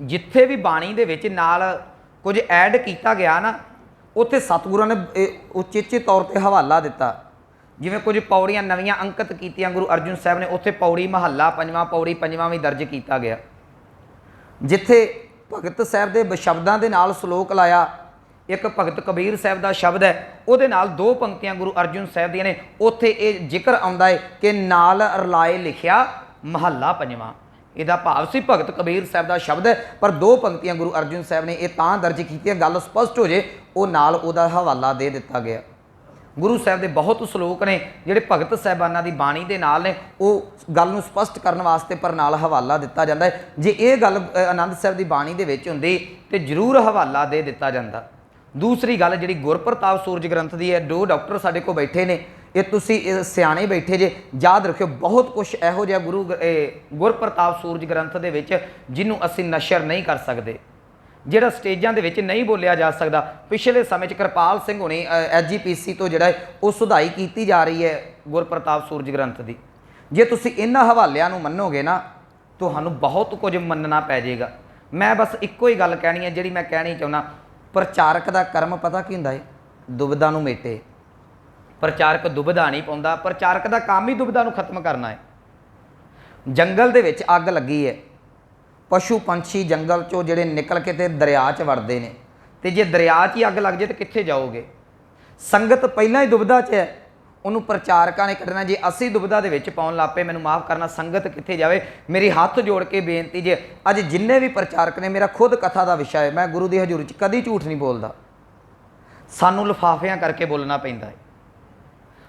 [SPEAKER 1] जिथे भी बाणी दे विच नाल कुछ ऐड किया गया ना, ਉੱਥੇ ਸਤਿਗੁਰਾਂ ਨੇ ਉਚੇਚੇ ਤੌਰ ਤੇ ਹਵਾਲਾ ਦਿੱਤਾ। ਜਿਵੇਂ ਕੁਝ ਪੌੜੀਆਂ ਨਵੀਆਂ ਅੰਕਿਤ ਕੀਤੀਆਂ ਗੁਰੂ ਅਰਜਨ ਸਾਹਿਬ ਨੇ, ਉੱਥੇ ਪੌੜੀ ਮਹੱਲਾ ਪੰਜਵਾਂ, ਪੌੜੀ ਪੰਜਵਾਂ ਵੀ ਦਰਜ ਕੀਤਾ ਗਿਆ। ਜਿੱਥੇ ਭਗਤ ਸਾਹਿਬ ਦੇ ਸ਼ਬਦਾਂ ਦੇ ਨਾਲ ਸਲੋਕ ਲਾਇਆ, ਇੱਕ ਭਗਤ ਕਬੀਰ ਸਾਹਿਬ ਦਾ ਸ਼ਬਦ ਹੈ, ਉਹਦੇ ਨਾਲ ਦੋ ਪੰਕਤੀਆਂ ਗੁਰੂ ਅਰਜਨ ਸਾਹਿਬ ਦੀਆਂ ਨੇ, ਉੱਥੇ ਇਹ ਜ਼ਿਕਰ ਆਉਂਦਾ ਹੈ ਕਿ ਨਾਲ ਰਲਾਏ ਲਿਖਿਆ ਮਹੱਲਾ ਪੰਜਵਾਂ। ਇਹਦਾ ਭਾਵ ਸੀ ਭਗਤ ਕਬੀਰ ਸਾਹਿਬ ਦਾ ਸ਼ਬਦ ਹੈ, ਪਰ ਦੋ ਪੰਕਤੀਆਂ ਗੁਰੂ ਅਰਜਨ ਸਾਹਿਬ ਨੇ ਇਹ ਤਾਂ ਦਰਜ ਕੀਤੀਆਂ, ਗੱਲ ਸਪਸ਼ਟ ਹੋ ਜੇ, ਉਹ ਨਾਲ ਉਹਦਾ ਹਵਾਲਾ ਦੇ ਦਿੱਤਾ ਗਿਆ। ਗੁਰੂ ਸਾਹਿਬ ਦੇ ਬਹੁਤ ਸਲੋਕ ਨੇ ਜਿਹੜੇ ਭਗਤ ਸਾਹਿਬਾਨਾਂ ਦੀ ਬਾਣੀ ਦੇ ਨਾਲ ਨੇ, ਉਹ ਗੱਲ ਨੂੰ ਸਪਸ਼ਟ ਕਰਨ ਵਾਸਤੇ ਪਰ ਨਾਲ ਹਵਾਲਾ ਦਿੱਤਾ ਜਾਂਦਾ ਹੈ। ਜੇ ਇਹ ਗੱਲ ਆਨੰਦ ਸਾਹਿਬ ਦੀ ਬਾਣੀ ਦੇ ਵਿੱਚ ਹੁੰਦੀ ਤੇ ਜ਼ਰੂਰ ਹਵਾਲਾ ਦੇ ਦਿੱਤਾ ਜਾਂਦਾ। ਦੂਸਰੀ ਗੱਲ ਜਿਹੜੀ ਗੁਰਪ੍ਰਤਾਪ ਸੂਰਜ ਗ੍ਰੰਥ ਦੀ ਹੈ, ਦੋ ਡਾਕਟਰ ਸਾਡੇ ਕੋਲ ਬੈਠੇ ਨੇ, ਇਹ ਤੁਸੀਂ ਸਿਆਣੇ ਬੈਠੇ ਜੇ, ਯਾਦ ਰੱਖਿਓ ਬਹੁਤ ਕੁਛ ਇਹੋ ਜਿਹਾ ਗੁਰਪ੍ਰਤਾਪ ਸੂਰਜ ਗ੍ਰੰਥ ਦੇ ਵਿੱਚ ਜਿਹਨੂੰ ਅਸੀਂ ਨਸ਼ਰ ਨਹੀਂ ਕਰ ਸਕਦੇ, ਜਿਹੜਾ ਸਟੇਜਾਂ ਦੇ ਵਿੱਚ ਨਹੀਂ ਬੋਲਿਆ ਜਾ ਸਕਦਾ। ਪਿਛਲੇ ਸਮੇਂ 'ਚ ਕਿਰਪਾਲ ਸਿੰਘ ਹੁਣੀ SGPC ਤੋਂ ਜਿਹੜਾ ਉਹ ਸੁਧਾਈ ਕੀਤੀ ਜਾ ਰਹੀ ਹੈ ਗੁਰਪ੍ਰਤਾਪ ਸੂਰਜ ਗ੍ਰੰਥ ਦੀ। ਜੇ ਤੁਸੀਂ ਇਹਨਾਂ ਹਵਾਲਿਆਂ ਨੂੰ ਮੰਨੋਗੇ ਨਾ, ਤੁਹਾਨੂੰ ਬਹੁਤ ਕੁਝ ਮੰਨਣਾ ਪੈ ਜਾਏਗਾ। ਮੈਂ ਬਸ ਇੱਕੋ ਹੀ ਗੱਲ ਕਹਿਣੀ ਹੈ ਜਿਹੜੀ ਮੈਂ ਕਹਿਣੀ ਚਾਹੁੰਦਾ, ਪ੍ਰਚਾਰਕ ਦਾ ਕਰਮ ਪਤਾ ਕੀ ਹੁੰਦਾ ਹੈ? ਦੁਬਿਧਾ ਨੂੰ ਮੇਟੇ। ਪ੍ਰਚਾਰਕ ਦੁਬਿਧਾ ਨਹੀਂ ਪਾਉਂਦਾ, ਪ੍ਰਚਾਰਕ ਦਾ ਕੰਮ ਹੀ ਦੁਬਿਧਾ ਨੂੰ ਖਤਮ ਕਰਨਾ ਹੈ। ਜੰਗਲ ਦੇ ਵਿੱਚ ਅੱਗ ਲੱਗੀ ਹੈ, ਪਸ਼ੂ ਪੰਛੀ ਜੰਗਲ 'ਚੋਂ ਜਿਹੜੇ ਨਿਕਲ ਕੇ ਤੇ ਦਰਿਆ 'ਚ ਵੜਦੇ ਨੇ, ਤੇ ਜੇ ਦਰਿਆ 'ਚ ਹੀ ਅੱਗ ਲੱਗ ਜੇ ਤਾਂ ਕਿੱਥੇ ਜਾਓਗੇ? ਸੰਗਤ ਪਹਿਲਾਂ ਹੀ ਦੁਬਿਧਾ 'ਚ ਹੈ, ਉਹਨੂੰ ਪ੍ਰਚਾਰਕਾਂ ਨੇ ਕੱਢਣਾ। ਜੇ ਅਸੀਂ ਦੁਬਿਧਾ ਦੇ ਵਿੱਚ ਪਾਉਣ ਲੱਗ ਪਏ, ਮੈਨੂੰ ਮਾफ़ ਕਰਨਾ, ਸੰਗਤ ਕਿੱਥੇ ਜਾਵੇ? ਮੇਰੀ ਹੱਥ ਜੋੜ ਕੇ ਬੇਨਤੀ ਜੇ, ਅੱਜ ਜਿੰਨੇ ਵੀ ਪ੍ਰਚਾਰਕ ਨੇ, ਮੇਰਾ ਖੁਦ ਕਥਾ ਦਾ ਵਿਸ਼ਾ ਹੈ, ਮੈਂ ਗੁਰੂ ਦੀ ਹਜ਼ੂਰੀ 'ਚ ਕਦੀ ਝੂਠ ਨਹੀਂ ਬੋਲਦਾ। ਸਾਨੂੰ ਲਿਫਾਫਿਆਂ ਕਰਕੇ ਬੋਲਣਾ ਪੈਂਦਾ ਹੈ।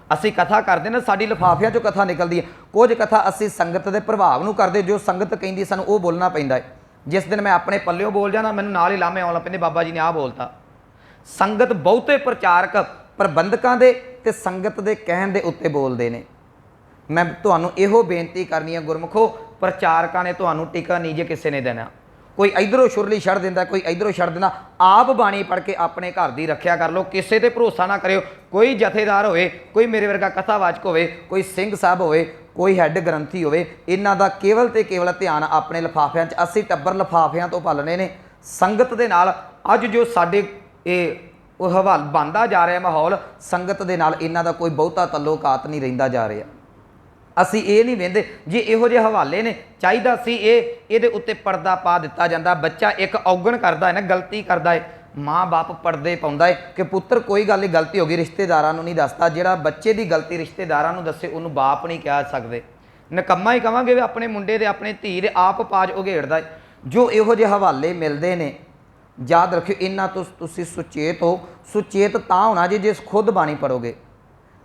[SPEAKER 1] ਅਸੀਂ ਕਥਾ ਕਰਦੇ ਨਾ, ਸਾਡੀ ਲਿਫਾਫਿਆਂ 'ਚੋਂ ਕਥਾ ਨਿਕਲਦੀ ਹੈ। ਕੁਝ ਕਥਾ ਅਸੀਂ ਸੰਗਤ ਦੇ ਪ੍ਰਭਾਵ ਨੂੰ ਕਰਦੇ, ਜੋ ਸੰਗਤ ਕਹਿੰਦੀ ਸਾਨੂੰ ਉਹ ਬੋਲਣਾ ਪੈਂਦਾ ਹੈ। ਜਿਸ ਦਿਨ ਮੈਂ ਆਪਣੇ ਪੱਲਿਓਂ ਬੋਲ ਜਾਣਾ, ਮੈਨੂੰ ਨਾਲ ਹੀ ਲਾਮੇ ਆਉਣ ਲੱਗ ਪੈਂਦੇ, ਬਾਬਾ ਜੀ ਨੇ ਆਹ ਬੋਲਤਾ। ਸੰਗਤ ਬਹੁਤੇ ਪ੍ਰਚਾਰਕ ਪ੍ਰਬੰਧਕਾਂ ਦੇ ਤੇ ਸੰਗਤ ਦੇ ਕਹਿਣ ਦੇ ਉੱਤੇ ਬੋਲਦੇ ਨੇ। ਮੈਂ ਤੁਹਾਨੂੰ ਇਹੋ ਬੇਨਤੀ ਕਰਨੀ ਹੈ ਗੁਰਮੁਖੋ, ਪ੍ਰਚਾਰਕਾਂ ਨੇ ਤੁਹਾਨੂੰ ਟਿਕਾ ਨਹੀਂ ਜੇ ਕਿਸੇ ਨੇ ਦੇਣਾ। ਕੋਈ ਇਧਰੋਂ ਸ਼ੁਰਲੀ ਛੱਡ ਦਿੰਦਾ, ਕੋਈ ਇਧਰੋਂ ਛੱਡ ਦਿੰਦਾ। ਆਪ ਬਾਣੀ ਪੜ੍ਹ ਕੇ ਆਪਣੇ ਘਰ ਦੀ ਰੱਖਿਆ ਕਰ ਲਓ, ਕਿਸੇ ਤੇ ਭਰੋਸਾ ਨਾ ਕਰਿਓ। ਕੋਈ ਜਥੇਦਾਰ ਹੋਵੇ, ਕੋਈ ਮੇਰੇ ਵਰਗਾ ਕਥਾਵਾਚਕ ਹੋਵੇ, ਕੋਈ ਸਿੰਘ ਸਾਹਿਬ ਹੋਵੇ, ਕੋਈ ਹੈੱਡ ਗ੍ਰੰਥੀ ਹੋਵੇ, ਇਹਨਾਂ ਦਾ ਕੇਵਲ ਤੇ ਕੇਵਲ ਧਿਆਨ ਆਪਣੇ ਲਿਫਾਫਿਆਂ 'ਚ। ਅਸੀਂ ਟੱਬਰ ਲਿਫਾਫਿਆਂ ਤੋਂ ਪਾਲਣੇ ਨੇ। ਸੰਗਤ ਦੇ ਨਾਲ ਅੱਜ ਜੋ ਸਾਡੇ ਇਹ ਉਹ ਹਵਾਲ ਬਣਦਾ ਜਾ ਰਿਹਾ ਮਾਹੌਲ, ਸੰਗਤ ਦੇ ਨਾਲ ਇਹਨਾਂ ਦਾ ਕੋਈ ਬਹੁਤਾ ਤਲੋਕਾਤ ਨਹੀਂ ਰਹਿੰਦਾ ਜਾ ਰਿਹਾ। ਅਸੀਂ ਇਹ ਨਹੀਂ ਵੇਂਦੇ, ਜੇ ਇਹੋ ਜਿਹੇ ਹਵਾਲੇ ਨੇ, ਚਾਹੀਦਾ ਸੀ ਇਹਦੇ ਉੱਤੇ ਪਰਦਾ ਪਾ ਦਿੱਤਾ ਜਾਂਦਾ। ਬੱਚਾ ਇੱਕ ਔਗਣ ਕਰਦਾ ਹੈ ਨਾ, ਗਲਤੀ ਕਰਦਾ ਹੈ, ਮਾਂ ਬਾਪ ਪਰਦੇ ਪਾਉਂਦਾ ਹੈ ਕਿ ਪੁੱਤਰ ਕੋਈ ਗੱਲ ਨਹੀਂ, ਗਲਤੀ ਹੋ ਗਈ, ਰਿਸ਼ਤੇਦਾਰਾਂ ਨੂੰ ਨਹੀਂ ਦੱਸਦਾ। ਜਿਹੜਾ ਬੱਚੇ ਦੀ ਗਲਤੀ ਰਿਸ਼ਤੇਦਾਰਾਂ ਨੂੰ ਦੱਸੇ, ਉਹਨੂੰ ਬਾਪ ਨਹੀਂ ਕਹਿ ਸਕਦੇ। ਨਿਕੰਮਾ ਹੀ ਕਹਾਂਗੇ ਵੀ ਆਪਣੇ ਮੁੰਡੇ ਦੇ, ਆਪਣੇ ਧੀ ਦੇ ਆਪ ਪਾਜ ਉਘੇੜਦਾ ਹੈ। ਜੋ ਇਹੋ ਜਿਹੇ ਹਵਾਲੇ ਮਿਲਦੇ ਨੇ, ਯਾਦ ਰੱਖਿਓ, ਇਹਨਾਂ ਤੋਂ ਤੁਸੀਂ ਸੁਚੇਤ ਹੋ। ਸੁਚੇਤ ਤਾਂ ਹੋਣਾ ਜੇ ਖੁਦ ਬਾਣੀ ਪੜੋਗੇ।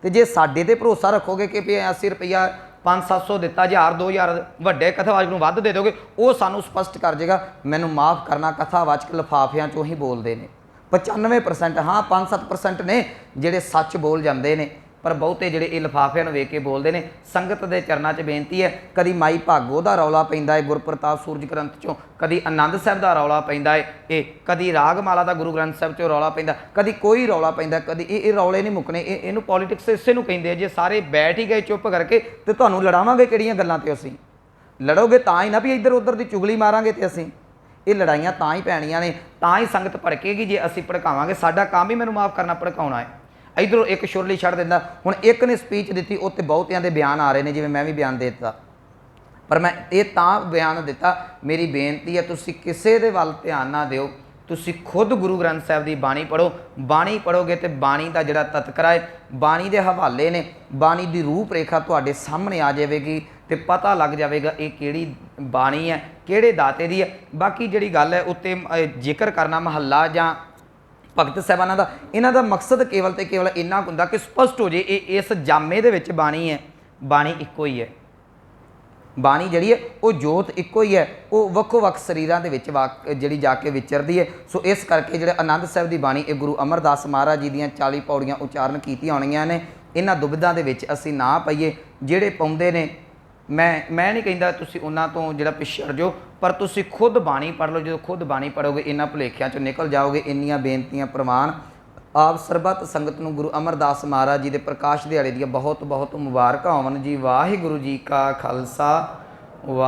[SPEAKER 1] ਤੇ ਜੇ ਸਾਡੇ ਤੇ ਭਰੋਸਾ ਰੱਖੋਗੇ ਕਿ ਵੀ ਅਸੀਂ ਰੁਪਈਆ 500-700 ਦਿੱਤਾ, 1000-2000 ਵੱਡੇ ਕਥਾਵਾਚਕ ਨੂੰ ਵੱਧ ਦੇ ਦੋਗੇ, ਉਹ ਸਾਨੂੰ ਸਪਸ਼ਟ ਕਰ ਜਾਏਗਾ। ਮੈਨੂੰ ਮਾफ़ ਕਰਨਾ, ਕਥਾਵਾਚਕ ਲਿਫਾਫਿਆਂ 'ਚੋਂ ਹੀ ਬੋਲਦੇ ਨੇ। 95% ਹਾਂ 5-7% ਨੇ ਜਿਹੜੇ ਸੱਚ ਬੋਲ ਜਾਂਦੇ ਨੇ, ਪਰ ਬਹੁਤੇ ਜਿਹੜੇ ਇਹ ਲਿਫਾਫਿਆਂ ਨੂੰ ਵੇਖ ਕੇ ਬੋਲਦੇ ਨੇ। ਸੰਗਤ ਦੇ ਚਰਨਾਂ 'ਚ ਬੇਨਤੀ ਹੈ, ਕਦੀ ਮਾਈ ਭਾਗੋ ਦਾ ਰੌਲਾ ਪੈਂਦਾ ਹੈ ਗੁਰਪ੍ਰਤਾਪ ਸੂਰਜ ਗ੍ਰੰਥ 'ਚੋਂ, ਕਦੀ ਆਨੰਦ ਸਾਹਿਬ ਦਾ ਰੌਲਾ ਪੈਂਦਾ ਹੈ, ਇਹ ਕਦੀ ਰਾਗਮਾਲਾ ਦਾ ਗੁਰੂ ਗ੍ਰੰਥ ਸਾਹਿਬ 'ਚੋਂ ਰੌਲਾ ਪੈਂਦਾ, ਕਦੀ ਕੋਈ ਰੌਲਾ ਪੈਂਦਾ, ਕਦੀ ਇਹ ਰੌਲੇ ਨਹੀਂ ਮੁੱਕਣੇ। ਇਹਨੂੰ ਪੋਲੀਟਿਕਸ ਇਸੇ ਨੂੰ ਕਹਿੰਦੇ ਆ। ਜੇ ਸਾਰੇ ਬੈਠ ਹੀ ਗਏ ਚੁੱਪ ਕਰਕੇ, ਤੇ ਤੁਹਾਨੂੰ ਲੜਾਵਾਂਗੇ ਕਿਹੜੀਆਂ ਗੱਲਾਂ ਤੇ? ਅਸੀਂ ਲੜੋਗੇ ਤਾਂ ਹੀ ਨਾ ਵੀ ਇੱਧਰ ਉੱਧਰ ਦੀ ਚੁਗਲੀ ਮਾਰਾਂਗੇ, ਤੇ ਅਸੀਂ ਇਹ ਲੜਾਈਆਂ ਤਾਂ ਹੀ ਪੈਣੀਆਂ ਨੇ, ਤਾਂ ਹੀ ਸੰਗਤ ਭੜਕੇਗੀ ਜੇ ਅਸੀਂ ਭੜਕਾਵਾਂਗੇ। ਸਾਡਾ ਕੰਮ ਹੀ, ਮੈਨੂੰ ਮਾफ़ ਕਰਨਾ, ਭੜਕਾਉਣਾ ਹੈ। ਇਧਰੋਂ ਇੱਕ ਸ਼ੁਰਲੀ ਛੱਡ ਦਿੰਦਾ। ਹੁਣ ਇੱਕ ਨੇ ਸਪੀਚ ਦਿੱਤੀ, ਉੱਤੇ ਬਹੁਤਿਆਂ ਦੇ ਬਿਆਨ ਆ ਰਹੇ ਨੇ, ਜਿਵੇਂ ਮੈਂ ਵੀ ਬਿਆਨ ਦੇ ਦਿੱਤਾ, ਪਰ ਮੈਂ ਇਹ ਤਾਂ ਬਿਆਨ ਦਿੱਤਾ। ਮੇਰੀ ਬੇਨਤੀ ਹੈ, ਤੁਸੀਂ ਕਿਸੇ ਦੇ ਵੱਲ ਧਿਆਨ ਨਾ ਦਿਓ, ਤੁਸੀਂ ਖੁਦ ਗੁਰੂ ਗ੍ਰੰਥ ਸਾਹਿਬ ਦੀ ਬਾਣੀ ਪੜ੍ਹੋ। ਬਾਣੀ ਪੜ੍ਹੋਗੇ ਤੇ ਬਾਣੀ ਦਾ ਜਿਹੜਾ ਤਤਕਰਾ ਹੈ, ਬਾਣੀ ਦੇ ਹਵਾਲੇ ਨੇ, ਬਾਣੀ ਦੀ ਰੂਪ ਰੇਖਾ ਤੁਹਾਡੇ ਸਾਹਮਣੇ ਆ ਜਾਵੇਗੀ ਤੇ ਪਤਾ ਲੱਗ ਜਾਵੇਗਾ ਇਹ ਕਿਹੜੀ ਬਾਣੀ ਹੈ, ਕਿਹੜੇ ਦਾਤੇ ਦੀ ਹੈ। ਬਾਕੀ ਜਿਹੜੀ ਗੱਲ ਹੈ ਉੱਤੇ ਜ਼ਿਕਰ ਕਰਨਾ ਮਹੱਲਾ ਜਾਂ ਭਗਤ ਸਾਹਿਬਾਨਾਂ ਦਾ, ਇਹਨਾਂ ਦਾ ਮਕਸਦ ਕੇਵਲ ਤੇ ਕੇਵਲ ਇੰਨਾ ਹੁੰਦਾ ਕਿ ਸਪਸ਼ਟ ਹੋ ਜੇ ਇਹ ਇਸ ਜਾਮੇ ਦੇ ਵਿੱਚ ਬਾਣੀ ਹੈ। ਬਾਣੀ ਇੱਕੋ ਹੀ ਹੈ। ਬਾਣੀ ਜਿਹੜੀ ਹੈ ਉਹ ਜੋਤ ਇੱਕੋ ਹੀ ਹੈ, ਉਹ ਵੱਖੋ ਵੱਖ ਸਰੀਰਾਂ ਦੇ ਵਿੱਚ ਜਿਹੜੀ ਜਾ ਕੇ ਵਿਚਰਦੀ ਹੈ। ਸੋ ਇਸ ਕਰਕੇ ਜਿਹੜੇ ਆਨੰਦ ਸਾਹਿਬ ਦੀ ਬਾਣੀ, ਇਹ ਗੁਰੂ ਅਮਰਦਾਸ ਮਹਾਰਾਜ ਜੀ ਦੀਆਂ 40 ਪੌੜੀਆਂ ਉਚਾਰਨ ਕੀਤੀਆਂ ਹੋਣੀਆਂ ਨੇ। ਇਹਨਾਂ ਦੁਬਿਧਾਂ ਦੇ ਵਿੱਚ ਅਸੀਂ ਨਾ ਪਈਏ। ਜਿਹੜੇ ਪਾਉਂਦੇ ਨੇ, ਮੈਂ ਨਹੀਂ ਕਹਿੰਦਾ ਤੁਸੀਂ ਉਹਨਾਂ ਤੋਂ ਜਿਹੜਾ ਪਿਛੜ ਜਾਓ, ਪਰ ਤੁਸੀਂ ਖੁਦ ਬਾਣੀ ਪੜ੍ਹ ਲਓ। ਜਦੋਂ ਖੁਦ ਬਾਣੀ ਪੜ੍ਹੋਗੇ, ਇਹਨਾਂ ਭੁਲੇਖਿਆਂ 'ਚੋਂ ਨਿਕਲ ਜਾਓਗੇ। ਇੰਨੀਆਂ ਬੇਨਤੀਆਂ ਪ੍ਰਵਾਨ। ਆਪ ਸਰਬੱਤ ਸੰਗਤ ਨੂੰ ਗੁਰੂ ਅਮਰਦਾਸ ਮਹਾਰਾਜ ਜੀ ਦੇ ਪ੍ਰਕਾਸ਼ ਦਿਹਾੜੇ ਦੀਆਂ ਬਹੁਤ ਬਹੁਤ ਮੁਬਾਰਕਾਂ ਹੋਵਣ ਜੀ। ਵਾਹਿਗੁਰੂ ਜੀ ਕਾ ਖਾਲਸਾ, ਵਾਹਿਗੁਰੂ।